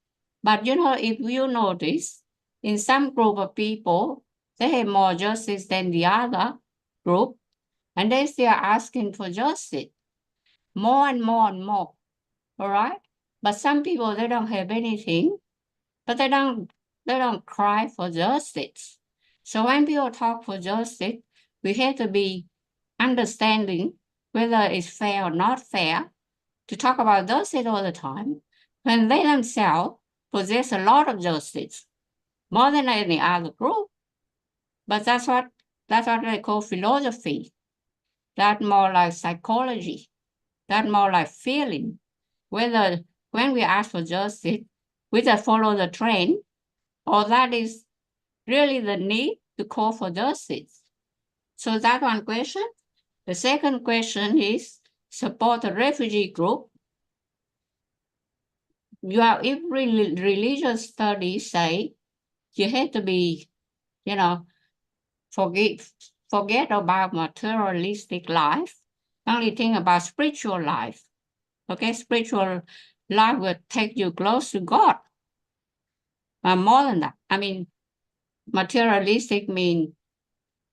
Speaker 7: But if you notice, in some group of people, they have more justice than the other group, and they still asking for justice, more and more and more, all right? But some people, they don't have anything, but they don't cry for justice. So when people talk for justice, we have to be understanding whether it's fair or not fair to talk about justice all the time, when they themselves possess a lot of justice, more than any other group. But that's what they call philosophy. That's more like psychology. That's more like feeling. Whether when we ask for justice, we just follow the trend, or that is really the need to call for justice. So that's one question. The second question is support the refugee group. If religious studies say you have to be, forget about materialistic life, only think about spiritual life. Okay, spiritual life will take you close to God. More than that, I mean, materialistic means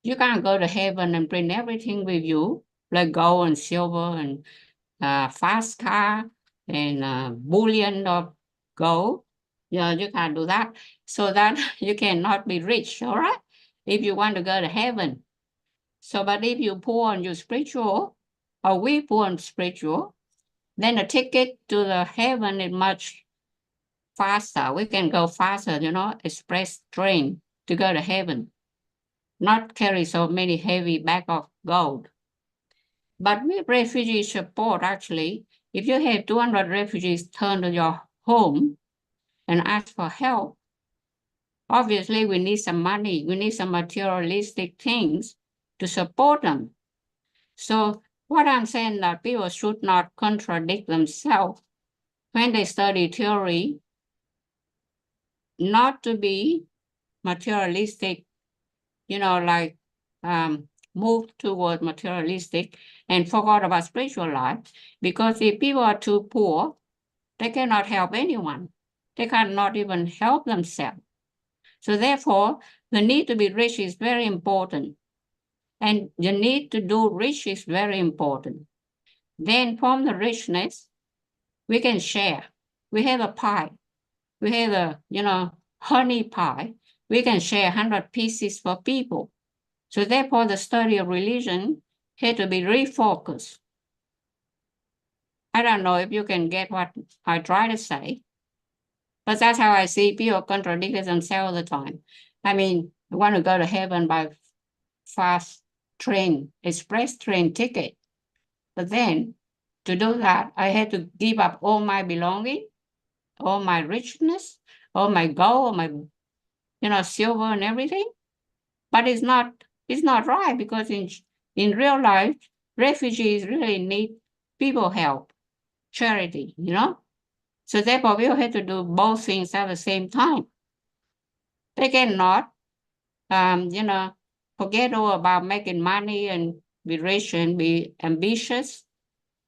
Speaker 7: you can't go to heaven and bring everything with you, like gold and silver and fast car and bullion of gold. You can't do that. So that you cannot be rich, all right? If you want to go to heaven. So, but if you poor and you're spiritual, or we poor and spiritual, then the ticket to the heaven is much faster. We can go faster, express train to go to heaven. Not carry so many heavy bag of gold. But with refugee support, actually, if you have 200 refugees turn to your home and ask for help, obviously we need some money, we need some materialistic things to support them. So what I'm saying that people should not contradict themselves when they study theory, not to be materialistic, move toward materialistic and forgot about spiritual life. Because if people are too poor, They cannot help anyone. They cannot even help themselves. So therefore, the need to be rich is very important. And the need to do rich is very important. Then from the richness, we can share. We have a pie. We have a, honey pie. We can share 100 pieces for people. So therefore, the study of religion had to be refocused. I don't know if you can get what I try to say, but that's how I see people contradict themselves all the time. I mean, I want to go to heaven by fast train, express train ticket. But then to do that, I had to give up all my belonging, all my richness, all my gold, all my, silver and everything. But it's not right, because in real life, refugees really need people help, charity, So therefore, we have to do both things at the same time. They cannot, forget all about making money and be rich and be ambitious,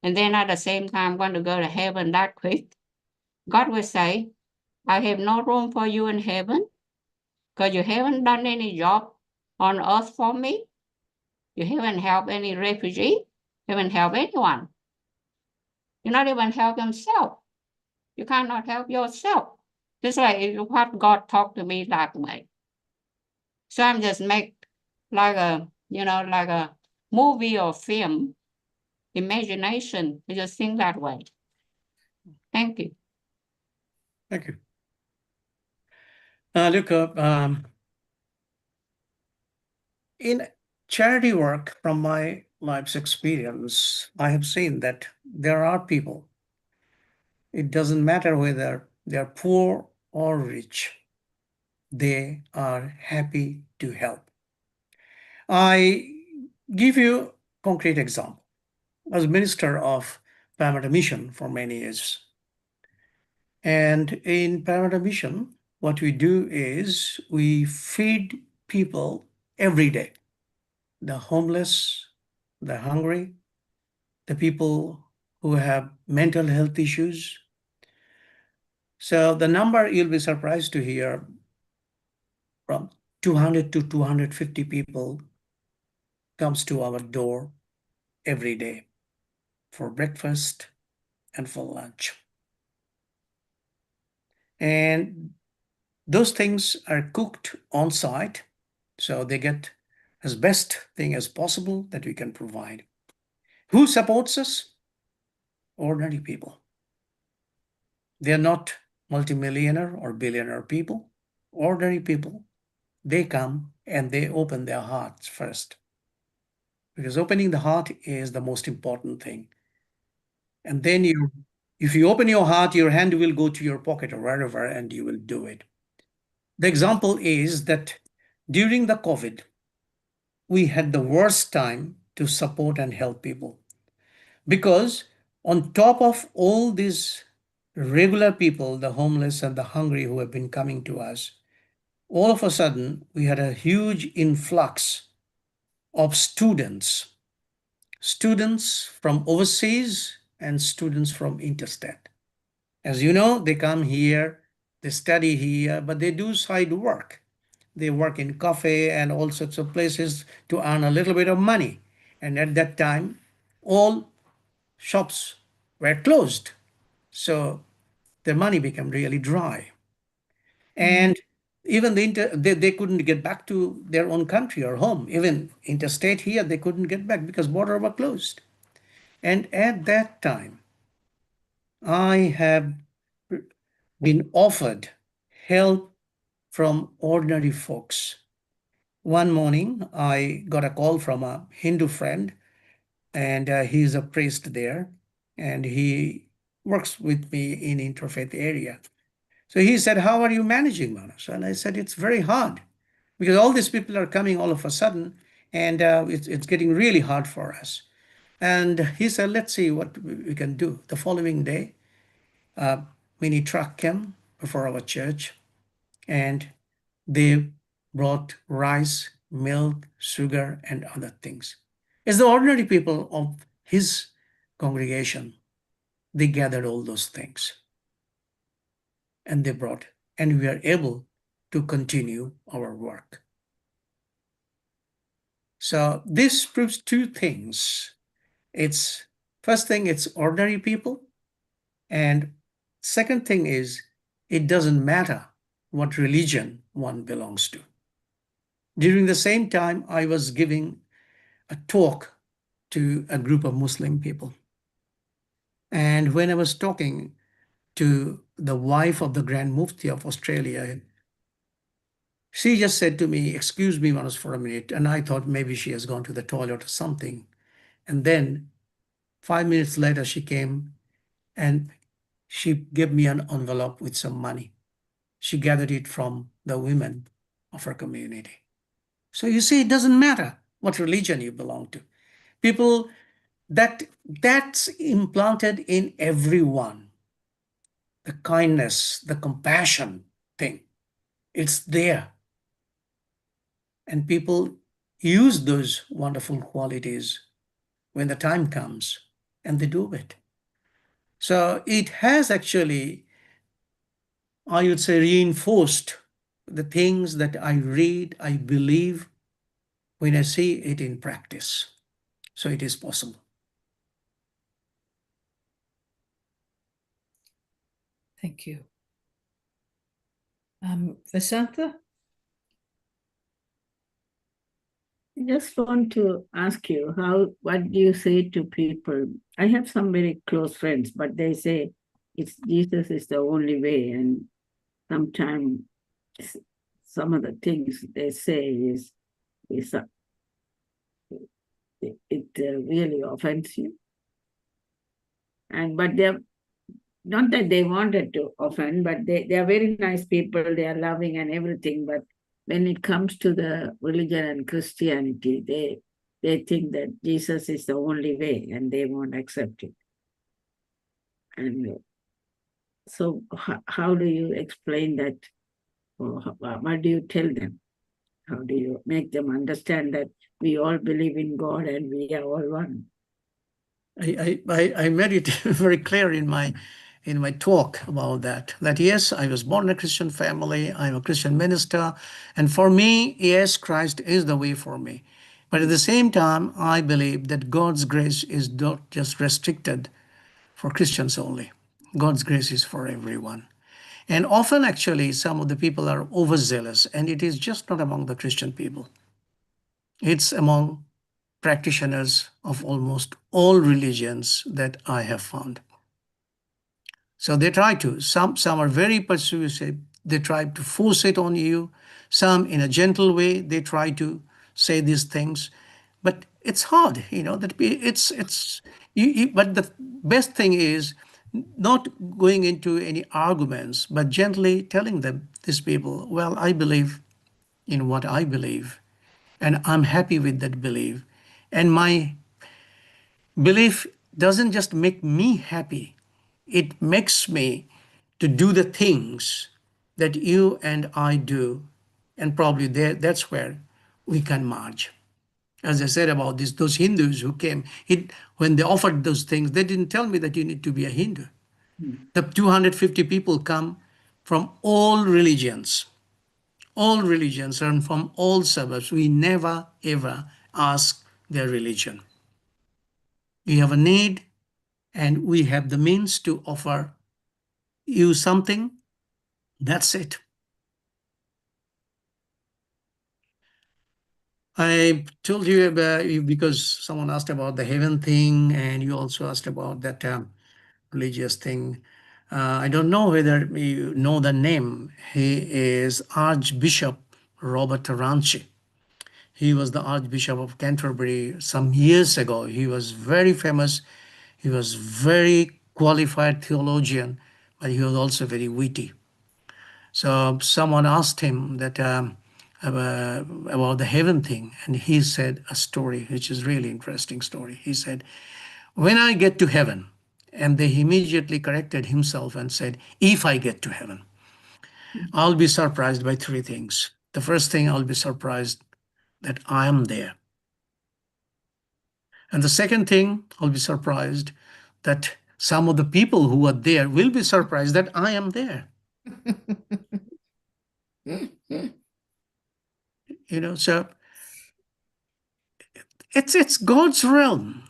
Speaker 7: and then at the same time want to go to heaven that quick. God will say, I have no room for you in heaven because you haven't done any job on earth for me. You haven't helped any refugee, haven't helped anyone. You not even help yourself. You cannot help yourself. This way is what God talked to me that way. So I'm just make like a movie or film, imagination. I just think that way. Thank you.
Speaker 5: Thank you. Look, in charity work, from my life's experience, I have seen that there are people, it doesn't matter whether they're poor or rich, they are happy to help. I give you a concrete example. As minister of Parramatta Mission for many years. And in Parramatta Mission, what we do is we feed people every day. The homeless, the hungry, the people who have mental health issues. So the number, you'll be surprised to hear, from 200 to 250 people comes to our door every day for breakfast and for lunch. And those things are cooked on site, so they get as best thing as possible that we can provide. Who supports us? Ordinary people. They're not multimillionaire or billionaire people. Ordinary people. They come and they open their hearts first. Because opening the heart is the most important thing. And then if you open your heart, your hand will go to your pocket or wherever, and you will do it. The example is that during the COVID, we had the worst time to support and help people. Because on top of all these regular people, the homeless and the hungry who have been coming to us, all of a sudden, we had a huge influx of students from overseas and students from interstate. As you know, they come here, they study here, but they do side work. They work in cafe and all sorts of places to earn a little bit of money. And at that time, all shops were closed. So their money became really dry. And even they couldn't get back to their own country or home. Even interstate here, they couldn't get back because borders were closed. And at that time, I have been offered help from ordinary folks. One morning, I got a call from a Hindu friend, and he's a priest there, and he works with me in interfaith area. So he said, how are you managing, Manas? And I said, it's very hard because all these people are coming all of a sudden, and it's getting really hard for us. And he said, let's see what we can do. The following day, a mini truck came before our church, and they brought rice, milk, sugar, and other things. As the ordinary people of his congregation, they gathered all those things. and they brought, and we are able to continue our work. So this proves two things. It's first thing, it's ordinary people, and second thing is it doesn't matter what religion one belongs to. During the same time, I was giving a talk to a group of Muslim people. And when I was talking to the wife of the Grand Mufti of Australia, she just said to me, "Excuse me once for a minute." And I thought maybe she has gone to the toilet or something. And then 5 minutes later, she came and she gave me an envelope with some money. She gathered it from the women of her community. So you see, it doesn't matter what religion you belong to. People, that's implanted in everyone. The kindness, the compassion thing, it's there. And people use those wonderful qualities when the time comes, and they do it. So it has actually, I would say, reinforced the things that I read, I believe, when I see it in practice. So it is possible.
Speaker 1: Thank you. Vasantha?
Speaker 8: I just want to ask you, what do you say to people? I have some very close friends, but they say Jesus is the only way, and sometimes some of the things they say is it really offends you. But they're not that they wanted to offend, but they are very nice people, they are loving and everything, but when it comes to the religion and Christianity, they think that Jesus is the only way and they won't accept it. And so how do you explain that? Or what do you tell them? How do you make them understand that we all believe in God and we are all one?
Speaker 5: I made it very clear in my talk about that yes, I was born in a Christian family, I'm a Christian minister, and for me, yes, Christ is the way for me. But at the same time, I believe that God's grace is not just restricted for Christians only. God's grace is for everyone. And often, actually, some of the people are overzealous, and it is just not among the Christian people. It's among practitioners of almost all religions that I have found. So they try to, some are very persuasive, they try to force it on you. Some in a gentle way, they try to say these things. But it's hard, but the best thing is not going into any arguments, but gently telling them, these people, well, I believe in what I believe, and I'm happy with that belief. And my belief doesn't just make me happy, it makes me to do the things that you and I do. And probably that's where we can merge. As I said about those Hindus who came, when they offered those things, they didn't tell me that you need to be a Hindu. The 250 people come from all religions and from all suburbs. We never, ever ask their religion. We have a need, and we have the means to offer you something. That's it. I told you about, because someone asked about the heaven thing, and you also asked about that religious thing. I don't know whether you know the name. He is Archbishop Robert Ranchi. He was the Archbishop of Canterbury some years ago. He was very famous. He was very qualified theologian, but he was also very witty. So someone asked him that about the heaven thing, and he said a story, which is really interesting story. He said, when I get to heaven, and they immediately corrected himself and said, if I get to heaven, I'll be surprised by three things. The first thing, I'll be surprised that I am there. And the second thing, I'll be surprised that some of the people who are there will be surprised that I am there. So it's God's realm.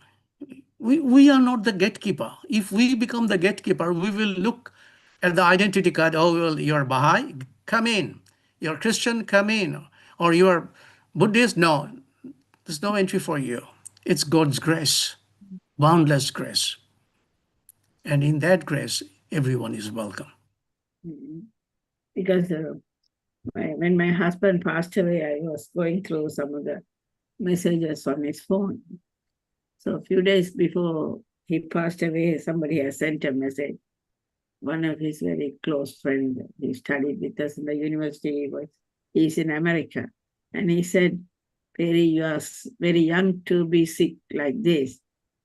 Speaker 5: We are not the gatekeeper. If we become the gatekeeper, we will look at the identity card. Oh, well, you're Baha'i, come in. You're Christian, come in. Or you're Buddhist, no, there's no entry for you. It's God's grace, boundless grace. And in that grace, everyone is welcome.
Speaker 8: Because when my husband passed away, I was going through some of the messages on his phone. So a few days before he passed away, somebody has sent a message. One of his very close friends, he studied with us in the university, he's in America. And he said, Perry, you are very young to be sick like this.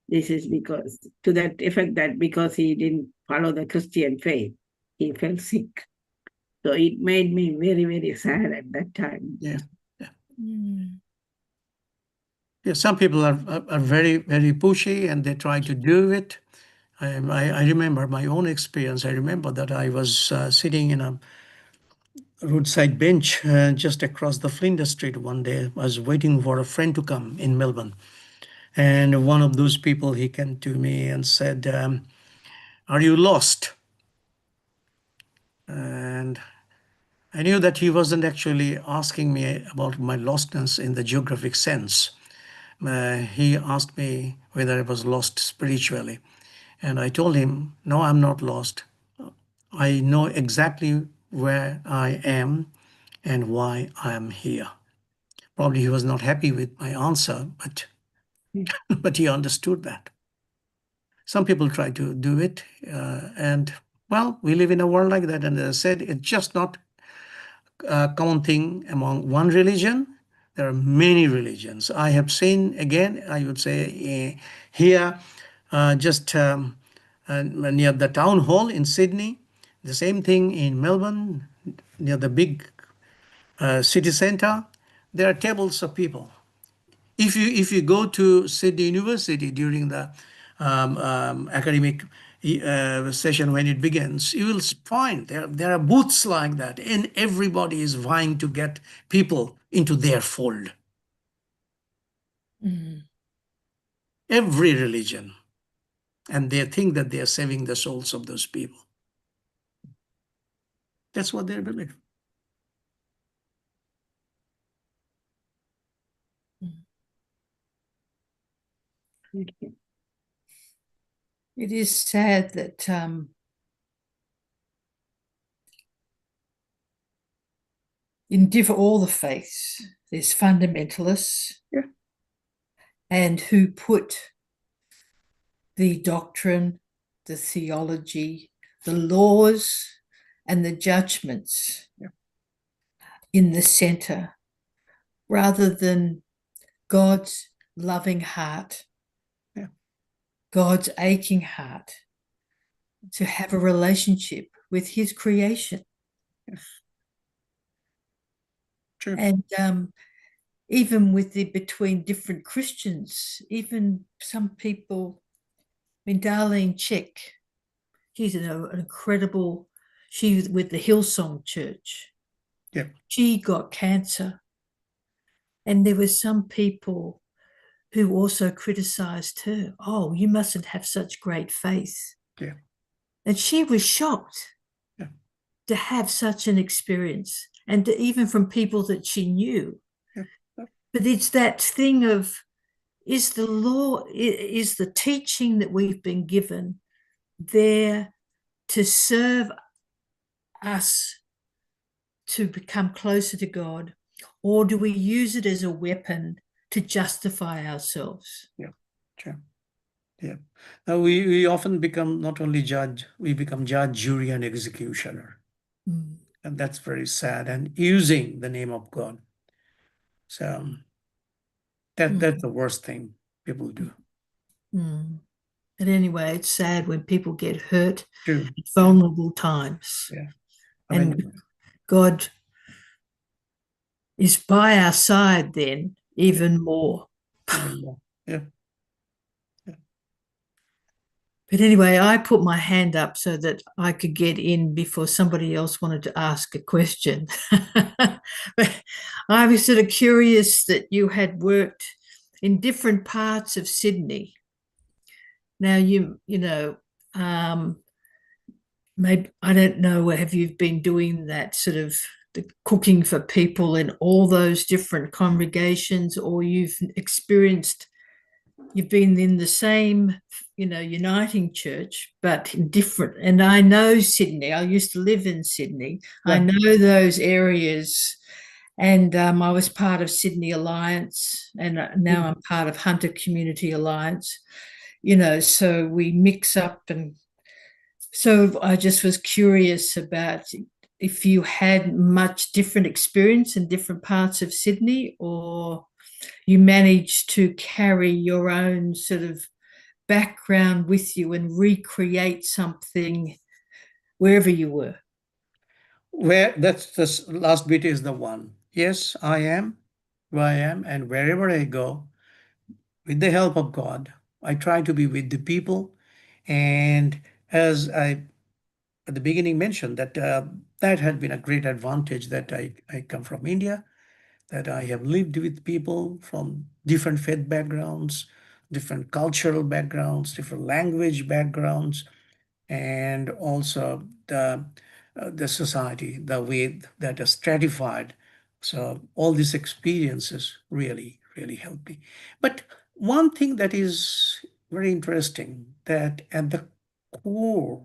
Speaker 8: This is because, to that effect, that because he didn't follow the Christian faith, he fell sick. So it made me very, very sad at that time.
Speaker 5: Yeah. Yeah, some people are very, very pushy and they try to do it. I remember my own experience. I remember that I was sitting in a roadside bench just across the Flinders Street one day. I was waiting for a friend to come in Melbourne. And one of those people, he came to me and said, are you lost? And I knew that he wasn't actually asking me about my lostness in the geographic sense. He asked me whether I was lost spiritually. And I told him, no, I'm not lost. I know exactly where I am and why I am here. Probably he was not happy with my answer, but he understood that. Some people try to do it. And well, we live in a world like that. And as I said, it's just not a common thing among one religion. There are many religions. I have seen, again, I would say here, just near the town hall in Sydney, the same thing in Melbourne, near the big city center, there are tables of people. If you go to Sydney University during the academic session when it begins, you will find there are booths like that, and everybody is vying to get people into their fold. Every religion, and they think that they are saving the souls of those people. That's what they believe.
Speaker 8: Thank you.
Speaker 1: It is sad that in all the faiths, there's fundamentalists and who put the doctrine, the theology, the laws, and the judgments in the center, rather than God's loving heart, God's aching heart to have a relationship with his creation.
Speaker 5: True.
Speaker 1: And even between different Christians, even some people, Darlene Chick, she's an incredible, she's with the Hillsong Church.
Speaker 5: Yeah.
Speaker 1: She got cancer. And there were some people who also criticized her. Oh, you mustn't have such great faith.
Speaker 5: Yeah.
Speaker 1: And she was shocked to have such an experience, and even from people that she knew.
Speaker 5: Yeah.
Speaker 1: But it's that thing of, is the law, is the teaching that we've been given there to serve us to become closer to God, or do we use it as a weapon to justify ourselves?
Speaker 5: Yeah, true. Yeah. We often become not only judge, we become judge, jury, and executioner. And that's very sad, and using the name of God. So that's the worst thing people do.
Speaker 1: But anyway, it's sad when people get hurt
Speaker 5: True.
Speaker 1: at vulnerable times.
Speaker 5: Yeah.
Speaker 1: And God is by our side then even more.
Speaker 5: Yeah.
Speaker 1: But But anyway, I put my hand up so that I could get in before somebody else wanted to ask a question. But I was sort of curious that you had worked in different parts of Sydney. Now maybe I don't know, have you been doing that sort of the cooking for people in all those different congregations, or you've been in the same, uniting church, but in different. And I know Sydney. I used to live in Sydney. I know those areas. And I was part of Sydney Alliance, and now I'm part of Hunter Community Alliance. So we mix up. And so I just was curious about if you had much different experience in different parts of Sydney, or you managed to carry your own sort of background with you and recreate something wherever you were.
Speaker 5: Where that's the last bit is the one. Yes, I am who I am, and wherever I go, with the help of God, I try to be with the people. And as I at the beginning mentioned, that that had been a great advantage that I come from India, that I have lived with people from different faith backgrounds, different cultural backgrounds, different language backgrounds, and also the society, the way that is stratified. So all these experiences really, really help me. But one thing that is very interesting, that at the core,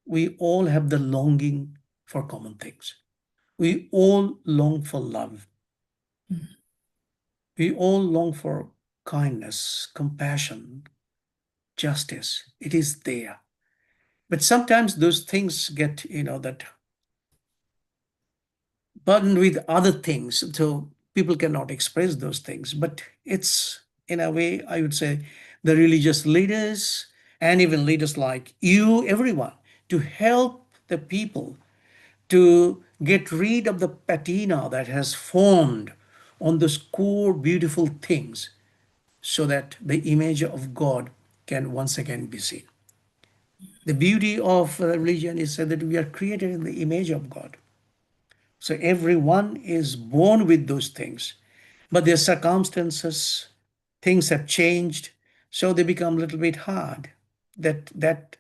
Speaker 5: we all have the longing for common things. We all long for love. We all long for kindness, compassion, justice. It is there. But sometimes those things get, that burdened with other things. So people cannot express those things. But it's, in a way, I would say, the religious leaders and even leaders like you, everyone, to help the people to get rid of the patina that has formed on those core beautiful things, so that the image of God can once again be seen. The beauty of religion is that we are created in the image of God. So everyone is born with those things, but their circumstances, things have changed, so they become a little bit hard. That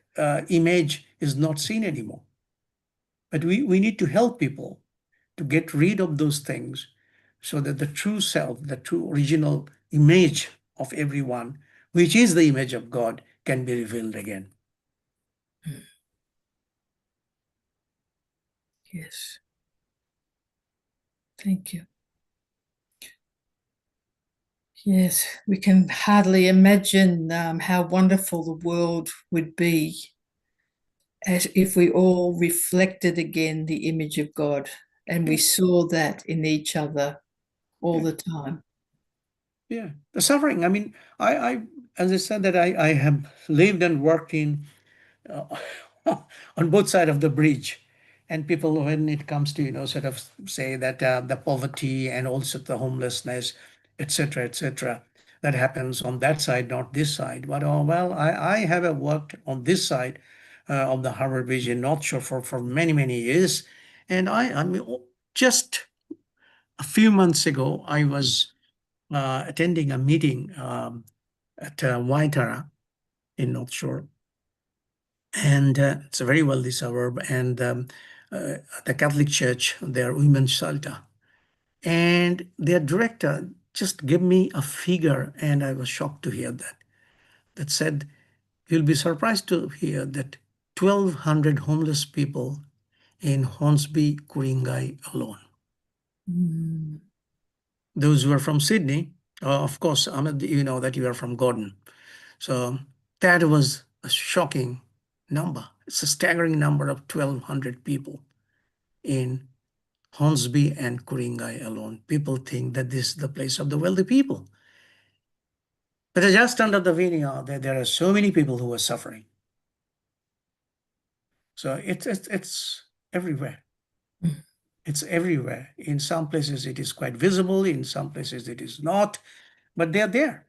Speaker 5: image is not seen anymore. But we need to help people to get rid of those things, so that the true self, the true original image of everyone, which is the image of God, can be revealed again.
Speaker 1: Yes. Thank you. Yes, we can hardly imagine how wonderful the world would be as if we all reflected again the image of God, and we saw that in each other all the time.
Speaker 5: Yeah, the suffering. I mean, I as I said, that I have lived and worked in uh, on both sides of the bridge, and people, when it comes to sort of say that the poverty and also the homelessness, etc., that happens on that side, not this side. But well, I have worked on this side of the Harbour Bridge in North Shore for many years, and I mean, just a few months ago, I was attending a meeting at Waitara in North Shore. And it's a very wealthy suburb. And the Catholic Church, their women's shelter. And their director just gave me a figure, and I was shocked to hear that. That said, you'll be surprised to hear that 1,200 homeless people in Hornsby, Ku-ring-gai alone.
Speaker 1: Mm.
Speaker 5: Those who are from Sydney, of course, Ahmed, you know that you are from Gordon. So that was a shocking number. It's a staggering number of 1,200 people in Hornsby and Ku-ring-gai alone. People think that this is the place of the wealthy people. But just under the vineyard, there are so many people who are suffering. So it's everywhere.
Speaker 1: Mm.
Speaker 5: It's everywhere. In some places it is quite visible, in some places it is not, but they're there.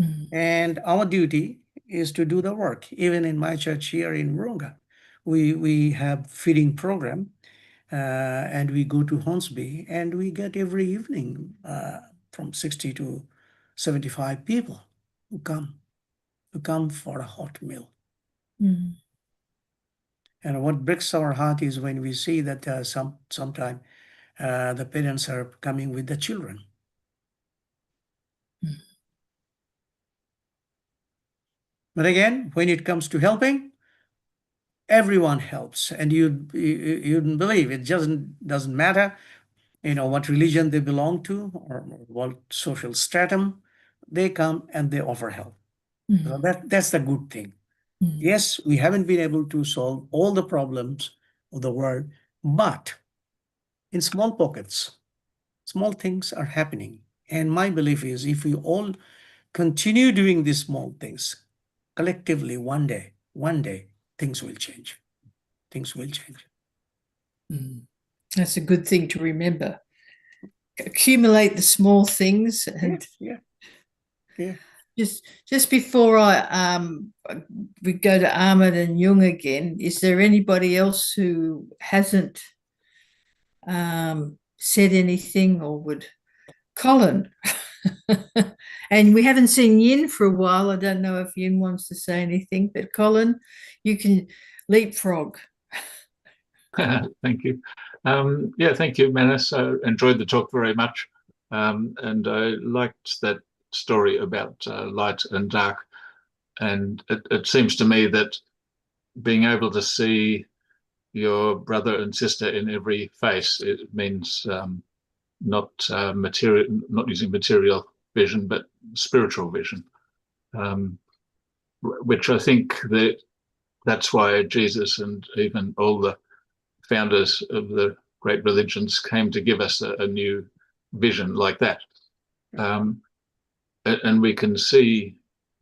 Speaker 1: Mm.
Speaker 5: And our duty is to do the work. Even in my church here in Virunga, we have feeding program, and we go to Hornsby, and we get every evening from 60 to 75 people who come for a hot meal.
Speaker 1: Mm.
Speaker 5: And what breaks our heart is when we see that sometime the parents are coming with the children.
Speaker 1: Mm.
Speaker 5: But again, when it comes to helping, everyone helps, and you wouldn't believe it. Doesn't matter, what religion they belong to or what social stratum. They come and they offer help.
Speaker 1: Mm.
Speaker 5: So that's the good thing.
Speaker 1: Mm.
Speaker 5: Yes, we haven't been able to solve all the problems of the world, but in small pockets, small things are happening. And my belief is if we all continue doing these small things collectively, one day, things will change. Things will change.
Speaker 1: Mm. That's a good thing to remember. Accumulate the small things, and
Speaker 5: Yeah.
Speaker 1: just before we go to Ahmed and Jung again, is there anybody else who hasn't said anything or would? Colin. And we haven't seen Yin for a while. I don't know if Yin wants to say anything, but Colin, you can leapfrog.
Speaker 4: Thank you. Thank you, Manus. I enjoyed the talk very much. And I liked that story about light and dark. And it seems to me that being able to see your brother and sister in every face, it means not using material vision, but spiritual vision, which I think that's why Jesus and even all the founders of the great religions came to give us a new vision like that. And we can see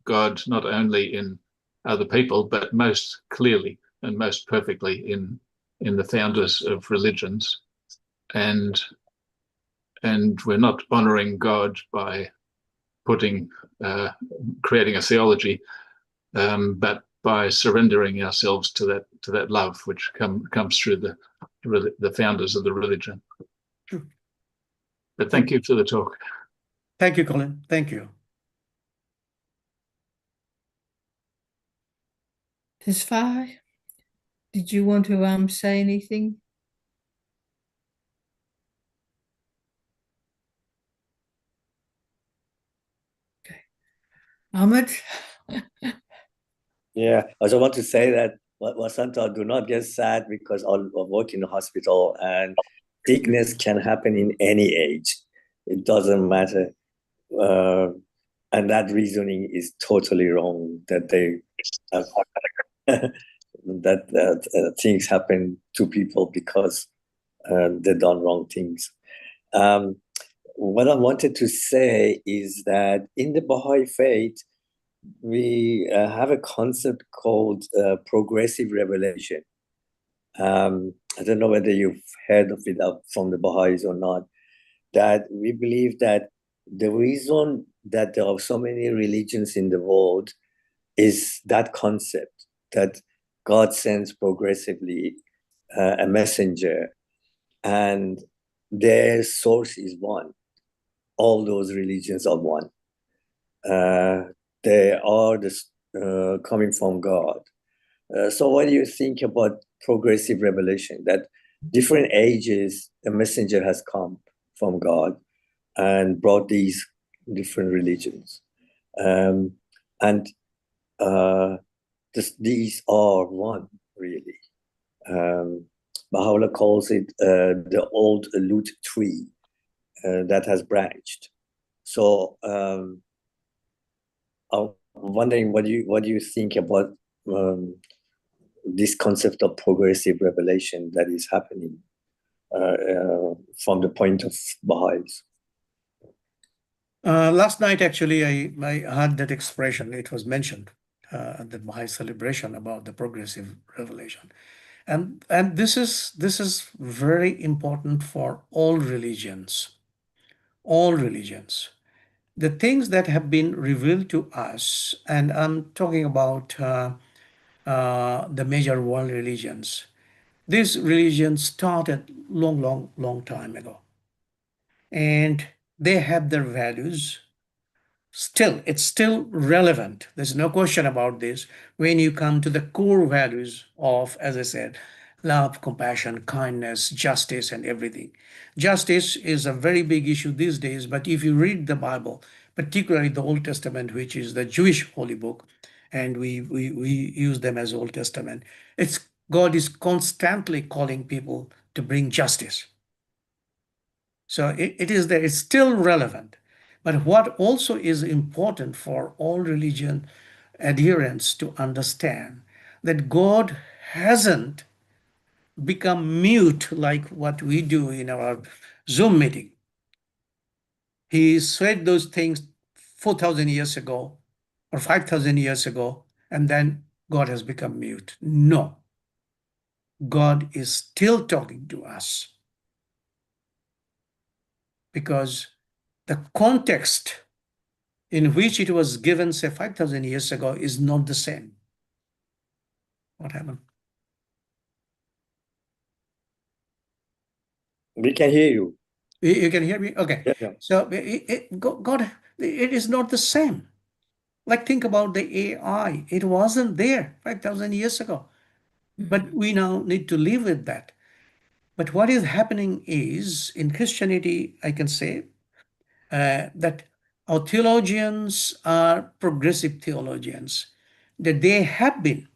Speaker 4: God not only in other people, but most clearly and most perfectly in the founders of religions. And we're not honoring God by creating a theology, but by surrendering ourselves to that love which comes through the founders of the religion.
Speaker 5: True.
Speaker 4: But thank you for the talk.
Speaker 5: Thank you, Colin. Thank you.
Speaker 1: Tesfaye, did you want to say anything? Okay. Ahmed?
Speaker 2: Yeah, I just want to say that Vasanta, do not get sad because I work in a hospital and sickness can happen in any age. It doesn't matter. And that reasoning is totally wrong, that things happen to people because they've done wrong things. What I wanted to say is that in the Baha'i faith, we have a concept called progressive revelation. I don't know whether you've heard of it from the Baha'is or not, that we believe that the reason that there are so many religions in the world is that concept that God sends progressively a messenger, and their source is one. All those religions are one. They are coming from God. So what do you think about progressive revelation? That different ages, a messenger has come from God and brought these different religions. These are one, really. Baha'u'llah calls it the old root tree that has branched. So I'm wondering what do you think about this concept of progressive revelation that is happening from the point of Baha'is?
Speaker 5: Last night, actually, I heard that expression. It was mentioned at the Baha'i celebration about the progressive revelation, and this is very important for all religions. All religions. the things that have been revealed to us, and I'm talking about the major world religions. This religion started long time ago, and they have their values. Still, it's still relevant. There's no question about this. When you come to the core values of, as I said, love, compassion, kindness, justice, and everything. Justice is a very big issue these days, but if you read the Bible, particularly the Old Testament, which is the Jewish holy book, and we use them as Old Testament, it's God is constantly calling people to bring justice. So it is there, it's still relevant. But what also is important for all religion adherents to understand that God hasn't become mute like what we do in our Zoom meeting. He said those things 4,000 years ago or 5,000 years ago, and then God has become mute. No, God is still talking to us because the context in which it was given, say, 5,000 years ago is not the same. What happened?
Speaker 2: We can hear you.
Speaker 5: You can hear me? Okay.
Speaker 2: Yeah.
Speaker 5: So God, it is not the same. Like think about the AI. It wasn't there 5,000 years ago. But we now need to live with that. But what is happening is, in Christianity, I can say that our theologians are progressive theologians, that they have been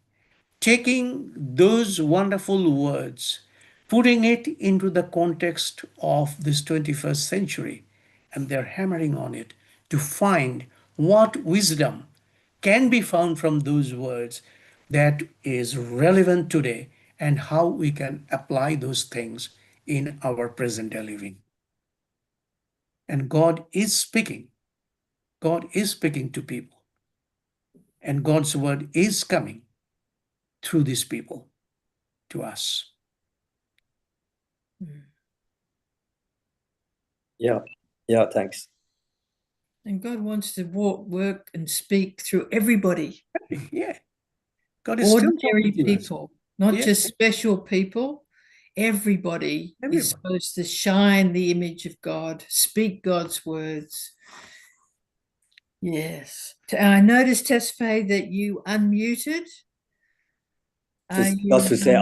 Speaker 5: taking those wonderful words, putting it into the context of this 21st century, and they're hammering on it to find what wisdom can be found from those words that is relevant today and how we can apply those things in our present day living. And God is speaking. God is speaking to people. And God's word is coming through these people to us.
Speaker 2: Yeah, thanks.
Speaker 1: And God wants to work and speak through everybody.
Speaker 5: Yeah. God is still
Speaker 1: Ordinary
Speaker 5: talking to us.
Speaker 1: people, not
Speaker 5: Yeah.
Speaker 1: just special people. Everybody is supposed to shine the image of God, speak God's words. Yes. I noticed, Tesfaye, that you unmuted.
Speaker 2: Just to say,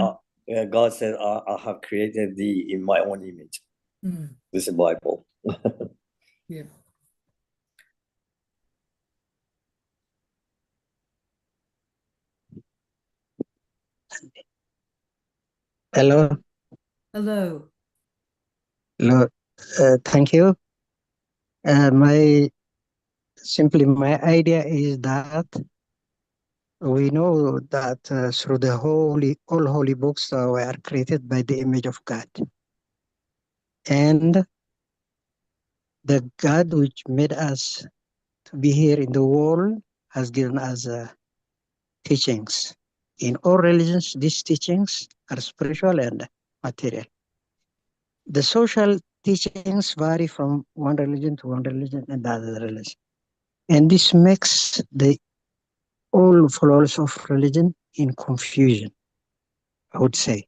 Speaker 2: God said, I have created thee in my own image. This is Bible.
Speaker 1: Yeah.
Speaker 9: Hello.
Speaker 1: Hello.
Speaker 9: Hello. Thank you. My idea is that we know that through the all holy books were created by the image of God, and the God which made us to be here in the world has given us teachings. In all religions, these teachings are spiritual and material. The social teachings vary from one religion to one religion and the other religion. And this makes the all followers of religion in confusion, I would say.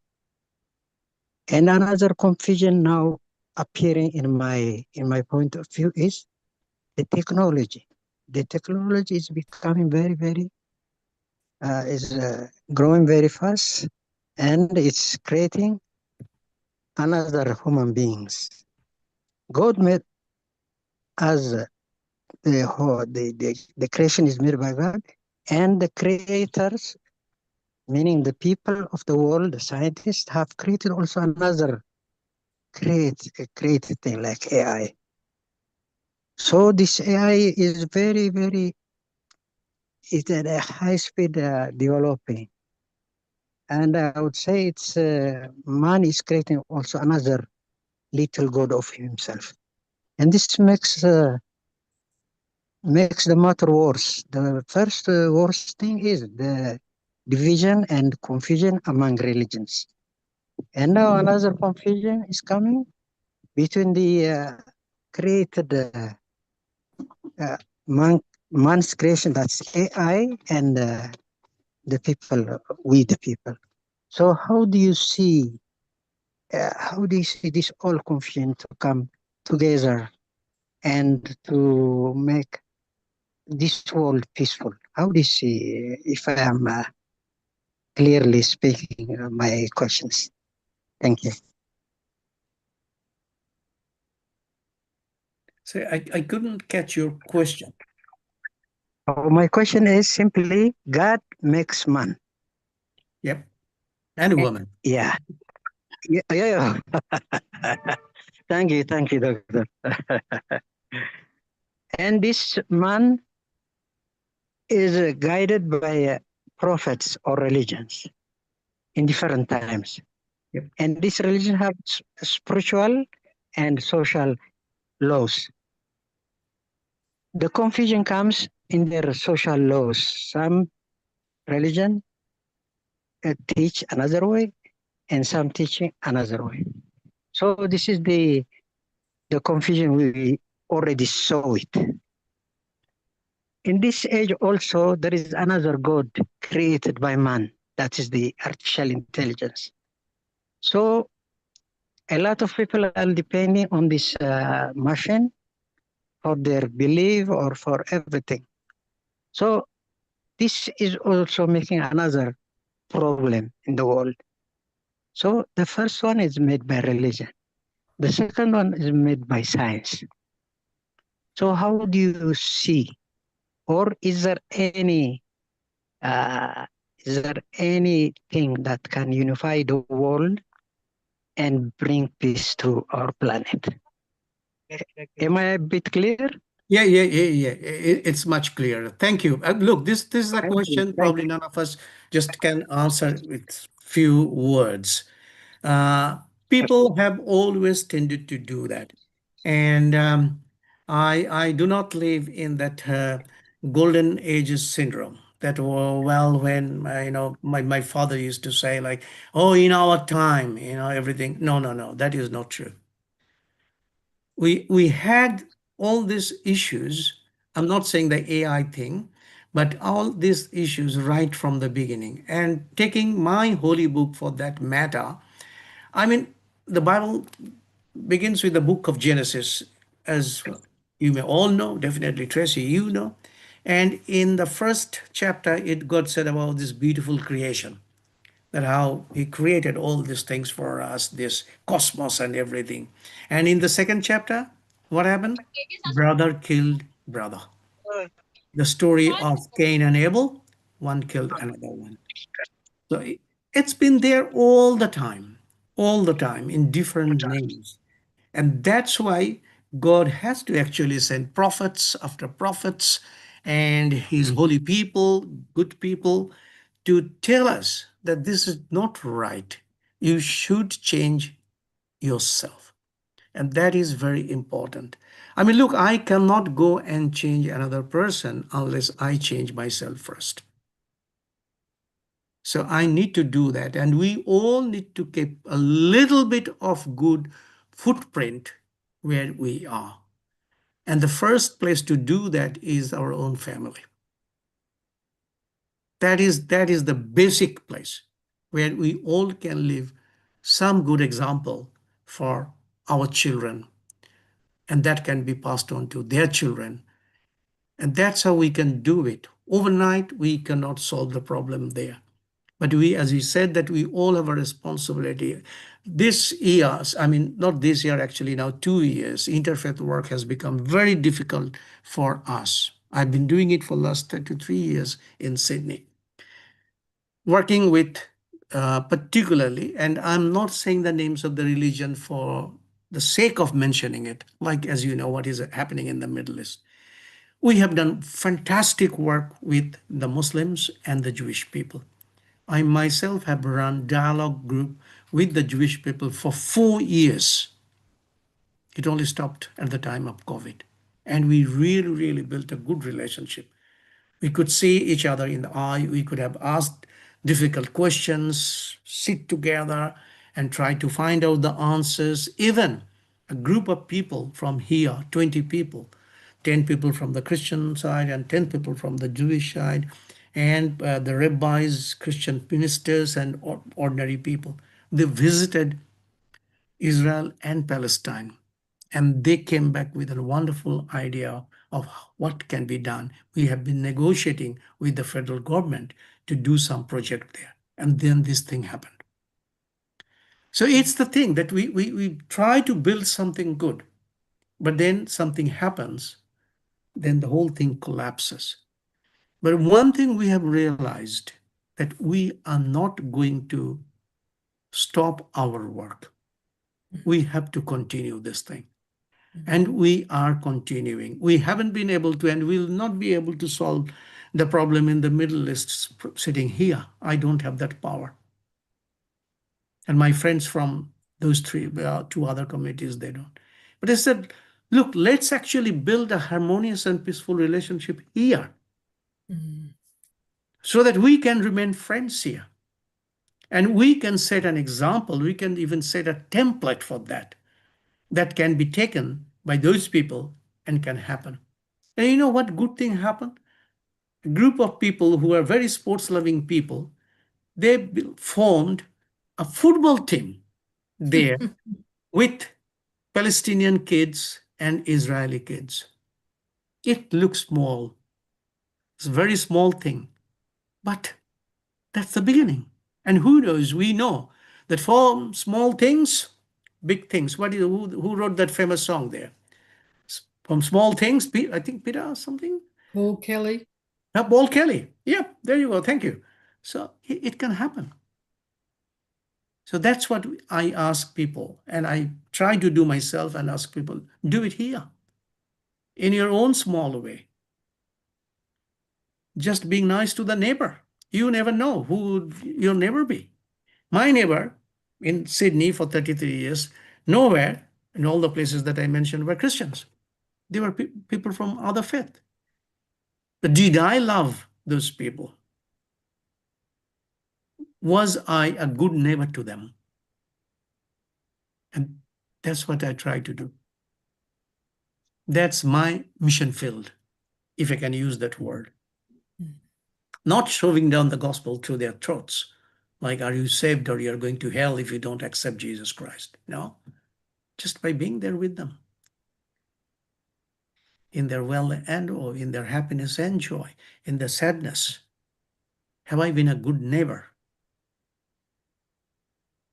Speaker 9: And another confusion now appearing in my point of view is the technology. The technology is becoming very growing very fast, and it's creating another human beings. God made us the creation is made by God, and the creators, meaning the people of the world, the scientists, have created also another created thing like AI. So this AI is it's at a high speed developing. And I would say it's man is creating also another little god of himself. And this makes the matter worse. The first worst thing is the division and confusion among religions. And now another confusion is coming between the created man's creation, that's AI, and the people, we the people. So how do you see this all confusion to come together and to make this world peaceful? How do you see, if I am clearly speaking my questions? Thank you.
Speaker 5: So I couldn't catch your question.
Speaker 9: My question is simply, God makes man.
Speaker 5: Yep. And a woman.
Speaker 9: Yeah. Yeah. Thank you, doctor. And this man is guided by prophets or religions in different times.
Speaker 5: Yep.
Speaker 9: And this religion have spiritual and social laws. The confusion comes in their social laws. Some religion teach another way, and some teaching another way. So this is the confusion we already saw it. In this age also, there is another God created by man. That is the artificial intelligence. So a lot of people are depending on this machine for their belief or for everything. So this is also making another problem in the world. So the first one is made by religion. The second one is made by science. So how do you see, or is there anything that can unify the world and bring peace to our planet? Am I a bit clear?
Speaker 5: Yeah. It's much clearer. Thank you. Look, this is a question probably none of us just can answer with few words. People have always tended to do that, and I do not live in that golden ages syndrome. That well, when my father used to say like, oh, in our time, everything. No, that is not true. We had all these issues. I'm not saying the AI thing, but all these issues right from the beginning. And taking my holy book for that matter, I mean, the Bible begins with the book of Genesis, as you may all know, definitely Tracy, you know. And in the first chapter, God said about this beautiful creation, that how he created all these things for us, this cosmos and everything. And in the second chapter, what happened? Brother killed brother. The story of Cain and Abel, one killed another one. So it's been there all the time in different names. And that's why God has to actually send prophets after prophets and his holy people, good people, to tell us that this is not right. You should change yourself. And that is very important. I mean, look, I cannot go and change another person unless I change myself first. So I need to do that. And we all need to keep a little bit of good footprint where we are. And the first place to do that is our own family. That is the basic place where we all can live some good example for our children. And that can be passed on to their children. And that's how we can do it. Overnight, we cannot solve the problem there. But we, as we said, that we all have a responsibility. This year, I mean, not this year, actually, now 2 years, interfaith work has become very difficult for us. I've been doing it for the last 33 years in Sydney, working with particularly, and I'm not saying the names of the religion for the sake of mentioning it, like, as you know, what is happening in the Middle East. We have done fantastic work with the Muslims and the Jewish people. I myself have run dialogue group with the Jewish people for 4 years. It only stopped at the time of COVID. And we really built a good relationship. We could see each other in the eye. We could have asked difficult questions, sit together and try to find out the answers. Even a group of people from here, 20 people, 10 people from the Christian side and 10 people from the Jewish side, and the rabbis, Christian ministers, and ordinary people. They visited Israel and Palestine, and they came back with a wonderful idea of what can be done. We have been negotiating with the federal government to do some project there, and then this thing happened. So it's the thing that we try to build something good, but then something happens, then the whole thing collapses. But one thing we have realized, that we are not going to stop our work. We have to continue this thing. And we are continuing. We haven't been able to, and will not be able to solve the problem in the Middle East sitting here. I don't have that power. And my friends from those two other communities, they don't. But I said, look, let's actually build a harmonious and peaceful relationship here, so that we can remain friends here. And we can set an example. We can even set a template for that can be taken by those people and can happen. And you know what good thing happened? A group of people who are very sports-loving people, they formed a football team there with Palestinian kids and Israeli kids. It looks small. It's a very small thing. But that's the beginning. And who knows, we know that for small things, big things. Who wrote that famous song there? From small things, I think Peter or something?
Speaker 1: Paul Kelly.
Speaker 5: Paul Kelly. Yeah, there you go. Thank you. So it can happen. So that's what I ask people, and I try to do myself and ask people, do it here in your own small way. Just being nice to the neighbor. You never know who your neighbor be. My neighbor in Sydney for 33 years, nowhere in all the places that I mentioned were Christians. They were people from other faith. But did I love those people? Was I a good neighbor to them? And that's what I try to do. That's my mission field, if I can use that word. Not shoving down the gospel through their throats, like, are you saved or you're going to hell if you don't accept Jesus Christ? No, just by being there with them. In their well and or in their happiness and joy, in their sadness. Have I been a good neighbor?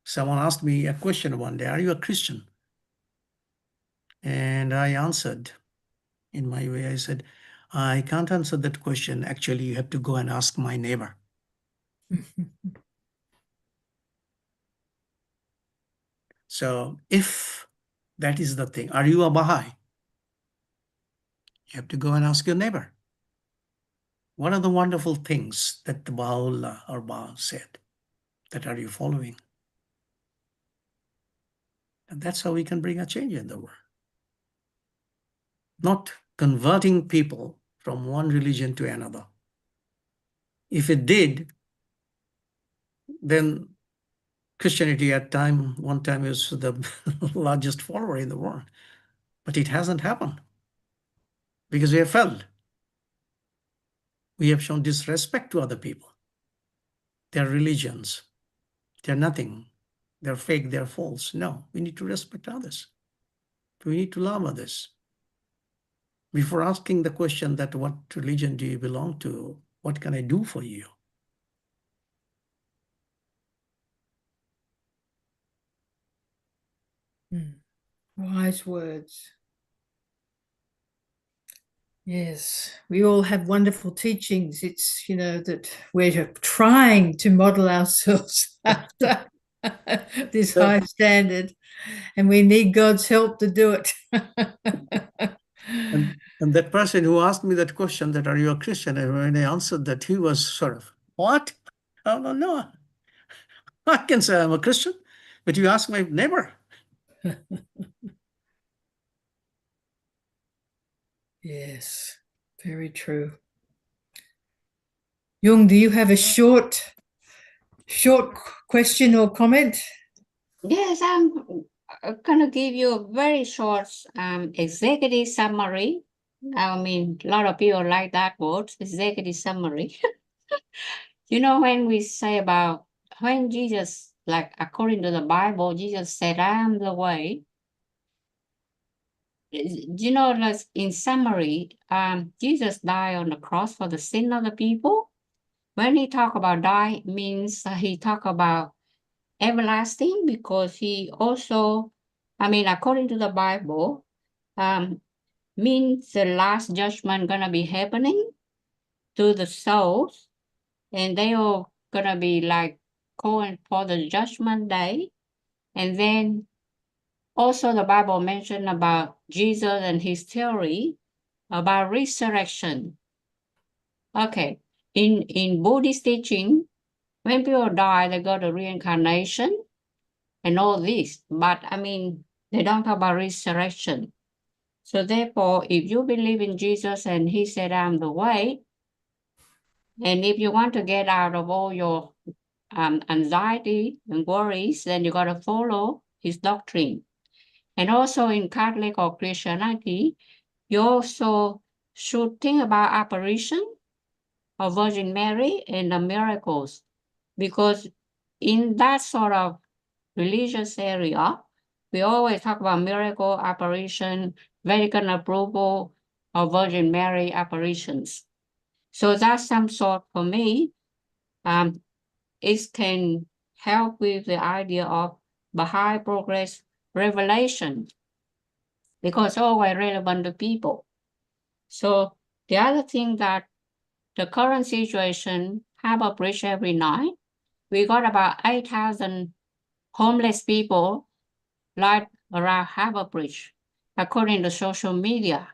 Speaker 5: Someone asked me a question one day, are you a Christian? And I answered in my way. I said, I can't answer that question. Actually, you have to go and ask my neighbor. So if that is the thing, are you a Baha'i? You have to go and ask your neighbor. What are the wonderful things that the Baha'u'llah or Baha said? That are you following? And that's how we can bring a change in the world. Not converting people from one religion to another. If it did, then Christianity at one time was the largest follower in the world. But it hasn't happened because we have failed. We have shown disrespect to other people. Their religions, they're nothing. They're fake, they're false. No, we need to respect others. We need to love others. Before asking the question that what religion do you belong to, what can I do for you?
Speaker 1: Wise words. Yes, we all have wonderful teachings. It's, that we're trying to model ourselves after this high standard, and we need God's help to do it.
Speaker 5: And that person who asked me that question, that are you a Christian? And when I answered that, he was sort of, what? Oh, no. I can say I'm a Christian, but you ask my neighbor.
Speaker 1: Yes, very true. Jung, do you have a short question or comment?
Speaker 7: Yes, I'm going to give you a very short executive summary I mean, a lot of people like that word, executive summary. You know, when we say about when Jesus, like according to the Bible, Jesus said, I am the way. You know, like in summary, Jesus died on the cross for the sin of the people. When he talk about die, means he talk about everlasting, because he also, I mean, according to the Bible, means the last judgment gonna be happening to the souls, and they are gonna be like going for the judgment day. And then also the Bible mentioned about Jesus and his theory about resurrection. Okay, in Buddhist teaching, when people die, they go to reincarnation and all this. But I mean, they don't talk about resurrection. So therefore, if you believe in Jesus and he said, I'm the way, and if you want to get out of all your anxiety and worries, then you got to follow his doctrine. And also in Catholic or Christianity, you also should think about apparition of Virgin Mary and the miracles, because in that sort of religious area, we always talk about miracle, apparition, Vatican approval of Virgin Mary apparitions. So that's some sort for me. It can help with the idea of Baha'i progress revelation, because always relevant to people. So the other thing that the current situation have a bridge every night. We got about 8,000 homeless people like around Harbour Bridge, according to social media.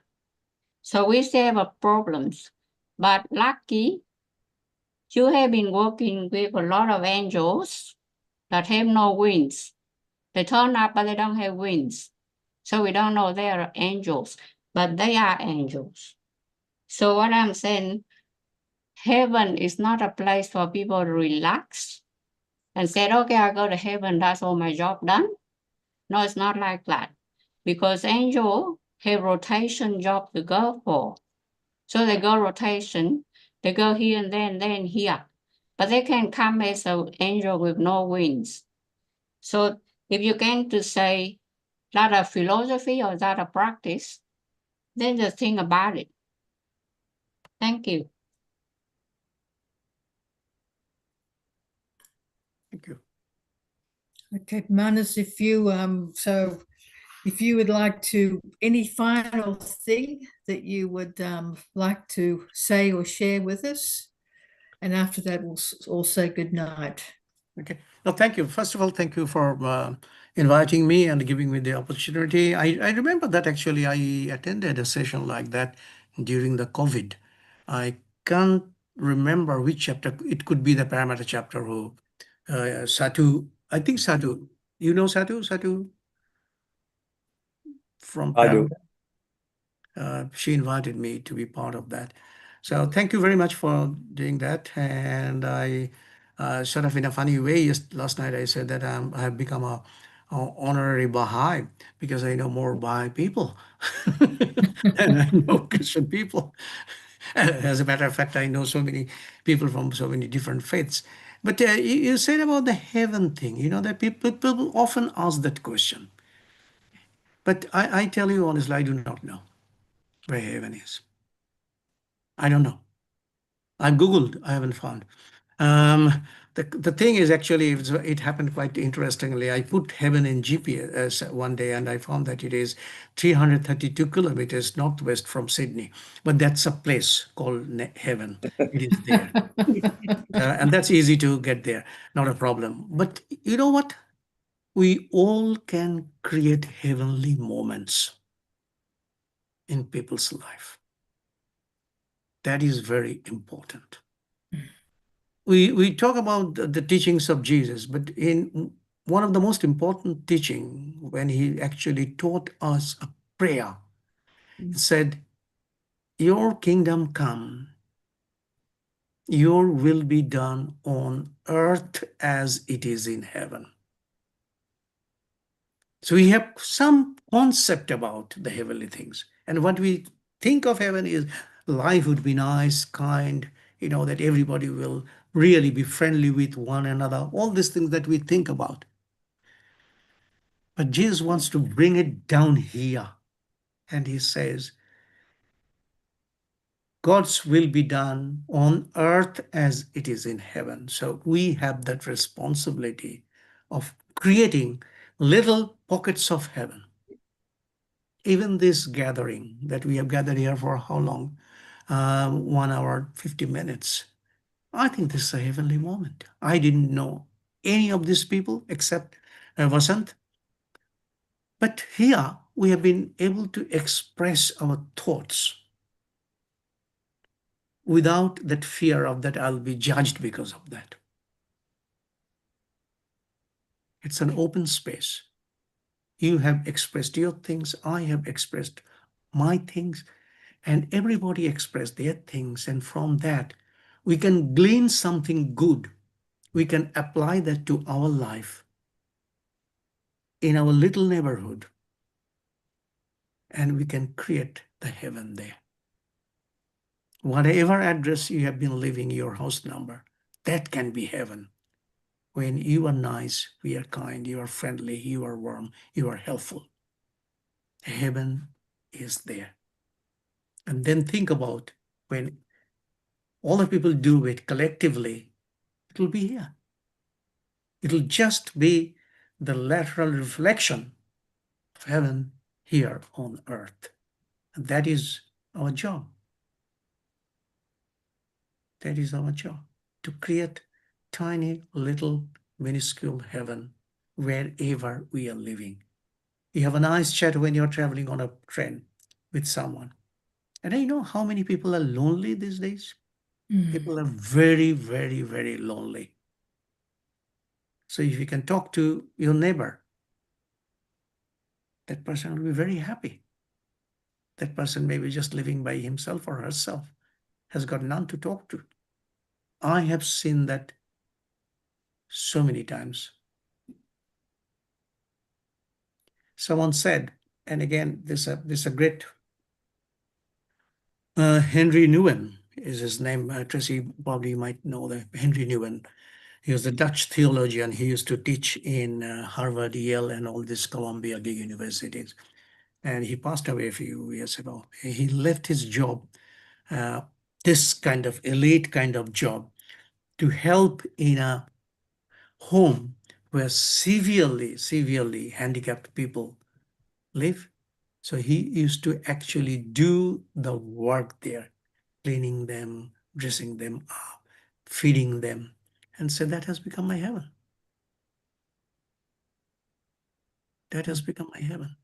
Speaker 7: So we still have problems. But lucky, you have been working with a lot of angels that have no wings. They turn up, but they don't have wings. So we don't know they are angels, but they are angels. So what I'm saying, heaven is not a place for people to relax and say, okay, I go to heaven, that's all my job done. No, it's not like that, because angels have rotation job to go for. So they go rotation, they go here and then here, but they can come as an angel with no wings. So if you can to say that a philosophy or that a practice, then just think about it. Thank you.
Speaker 5: Thank you.
Speaker 1: Okay, Manas, if you if you would like to, any final thing that you would like to say or share with us, and after that we'll all say good night.
Speaker 5: Okay. No, thank you. First of all, thank you for inviting me and giving me the opportunity. I remember that actually I attended a session like that during the COVID. I can't remember which chapter. It could be the Paramatta chapter who Satu, I think Satu. You know Satu? Satu from
Speaker 2: I do.
Speaker 5: she invited me to be part of that. So thank you very much for doing that. And I sort of in a funny way, just last night I said that I have become a honorary Baha'i because I know more Baha'i people than I know Christian people. As a matter of fact, I know so many people from so many different faiths. But you said about the heaven thing, you know, that people often ask that question. But I tell you honestly, I do not know where heaven is. I don't know. I've Googled, I haven't found. The thing is actually, it happened quite interestingly. I put heaven in GPS one day and I found that it is 332 kilometers northwest from Sydney. But that's a place called heaven. It is there. And that's easy to get there, not a problem. But you know what? We all can create heavenly moments in people's life. That is very important. We talk about the teachings of Jesus, but in one of the most important teaching, when he actually taught us a prayer, he said, your kingdom come, your will be done on earth as it is in heaven. So we have some concept about the heavenly things. And what we think of heaven is life would be nice, kind, that everybody will really be friendly with one another, all these things that we think about. But Jesus wants to bring it down here. And he says, God's will be done on earth as it is in heaven. So we have that responsibility of creating little pockets of heaven. Even this gathering that we have gathered here for how long? 1 hour, 50 minutes. I think this is a heavenly moment. I didn't know any of these people except Vasant. But here we have been able to express our thoughts without that fear of that I'll be judged because of that. It's an open space. You have expressed your things, I have expressed my things, and everybody expressed their things. And from that, we can glean something good. We can apply that to our life in our little neighborhood, and we can create the heaven there. Whatever address you have been living, your house number, that can be heaven. When you are nice, we are kind, you are friendly, you are warm, you are helpful. Heaven is there. And then think about when all the people do it collectively, it will be here. It will just be the lateral reflection of heaven here on earth. And that is our job. That is our job, to create tiny little minuscule heaven wherever we are living. You have a nice chat when you're traveling on a train with someone. And I know how many people are lonely these days. People are very, very, very lonely. So if you can talk to your neighbor, that person will be very happy. That person may be just living by himself or herself, has got none to talk to. I have seen that so many times. Someone said, and again, this is a great Henry Nouwen is his name. Tracy probably might know that Henry Nouwen. He was a Dutch theologian. He used to teach in Harvard, Yale, and all these Columbia big universities. And he passed away a few years ago. He left his job, this kind of elite kind of job, to help in a home where severely handicapped people live. So he used to actually do the work there, cleaning them, dressing them up, feeding them, and said, that has become my heaven. That has become my heaven.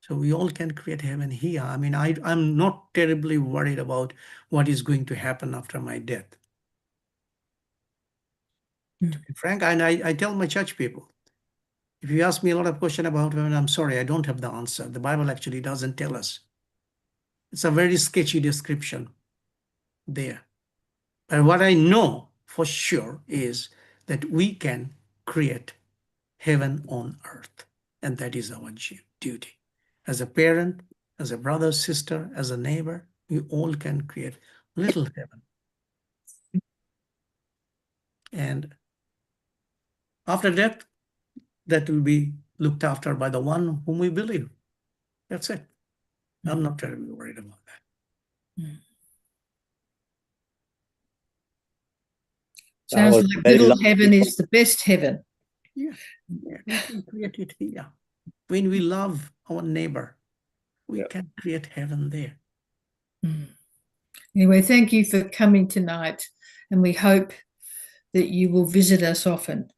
Speaker 5: So we all can create heaven here. I mean, I'm not terribly worried about what is going to happen after my death. To be frank, and I tell my church people, if you ask me a lot of questions about heaven, I'm sorry, I don't have the answer. The Bible actually doesn't tell us. It's a very sketchy description there. But what I know for sure is that we can create heaven on earth. And that is our duty. As a parent, as a brother, sister, as a neighbor, we all can create little heaven. And after death, that will be looked after by the one whom we believe. That's it. I'm not terribly worried about that.
Speaker 1: Sounds like little heaven is the best heaven.
Speaker 5: Yeah, we can create it here. When we love our neighbor, we can create heaven there.
Speaker 1: Anyway, thank you for coming tonight, and we hope that you will visit us often.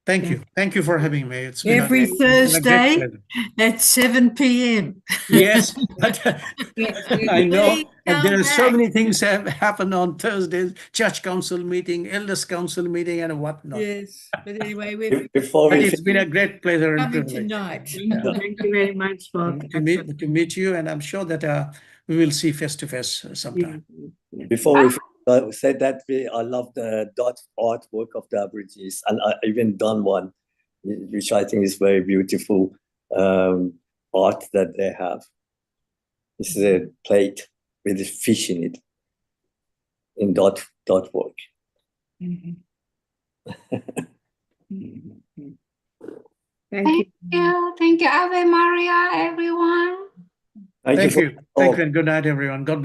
Speaker 5: Thank you. Thank you for having me. It's been
Speaker 1: Every Thursday at 7 p.m.
Speaker 5: Yes, but I know. And there are so many things have happened on Thursdays, church council meeting, elders council meeting, and whatnot.
Speaker 1: Yes, but anyway,
Speaker 5: it's been a great pleasure and
Speaker 1: coming
Speaker 5: privilege.
Speaker 1: tonight.
Speaker 8: Thank you very much for
Speaker 5: to meet you, and I'm sure that we will see face to face sometime.
Speaker 2: Before we said that, I love the dot artwork of the Aborigines, and I even done one, which I think is very beautiful art that they have. This is a plate with a fish in it, in dot work.
Speaker 8: Mhm. Thank
Speaker 7: Thank
Speaker 8: you.
Speaker 7: you. Thank you, Ave Maria, everyone.
Speaker 2: Thank you
Speaker 5: Thank
Speaker 2: for
Speaker 5: you. Thank you, and good night, everyone. God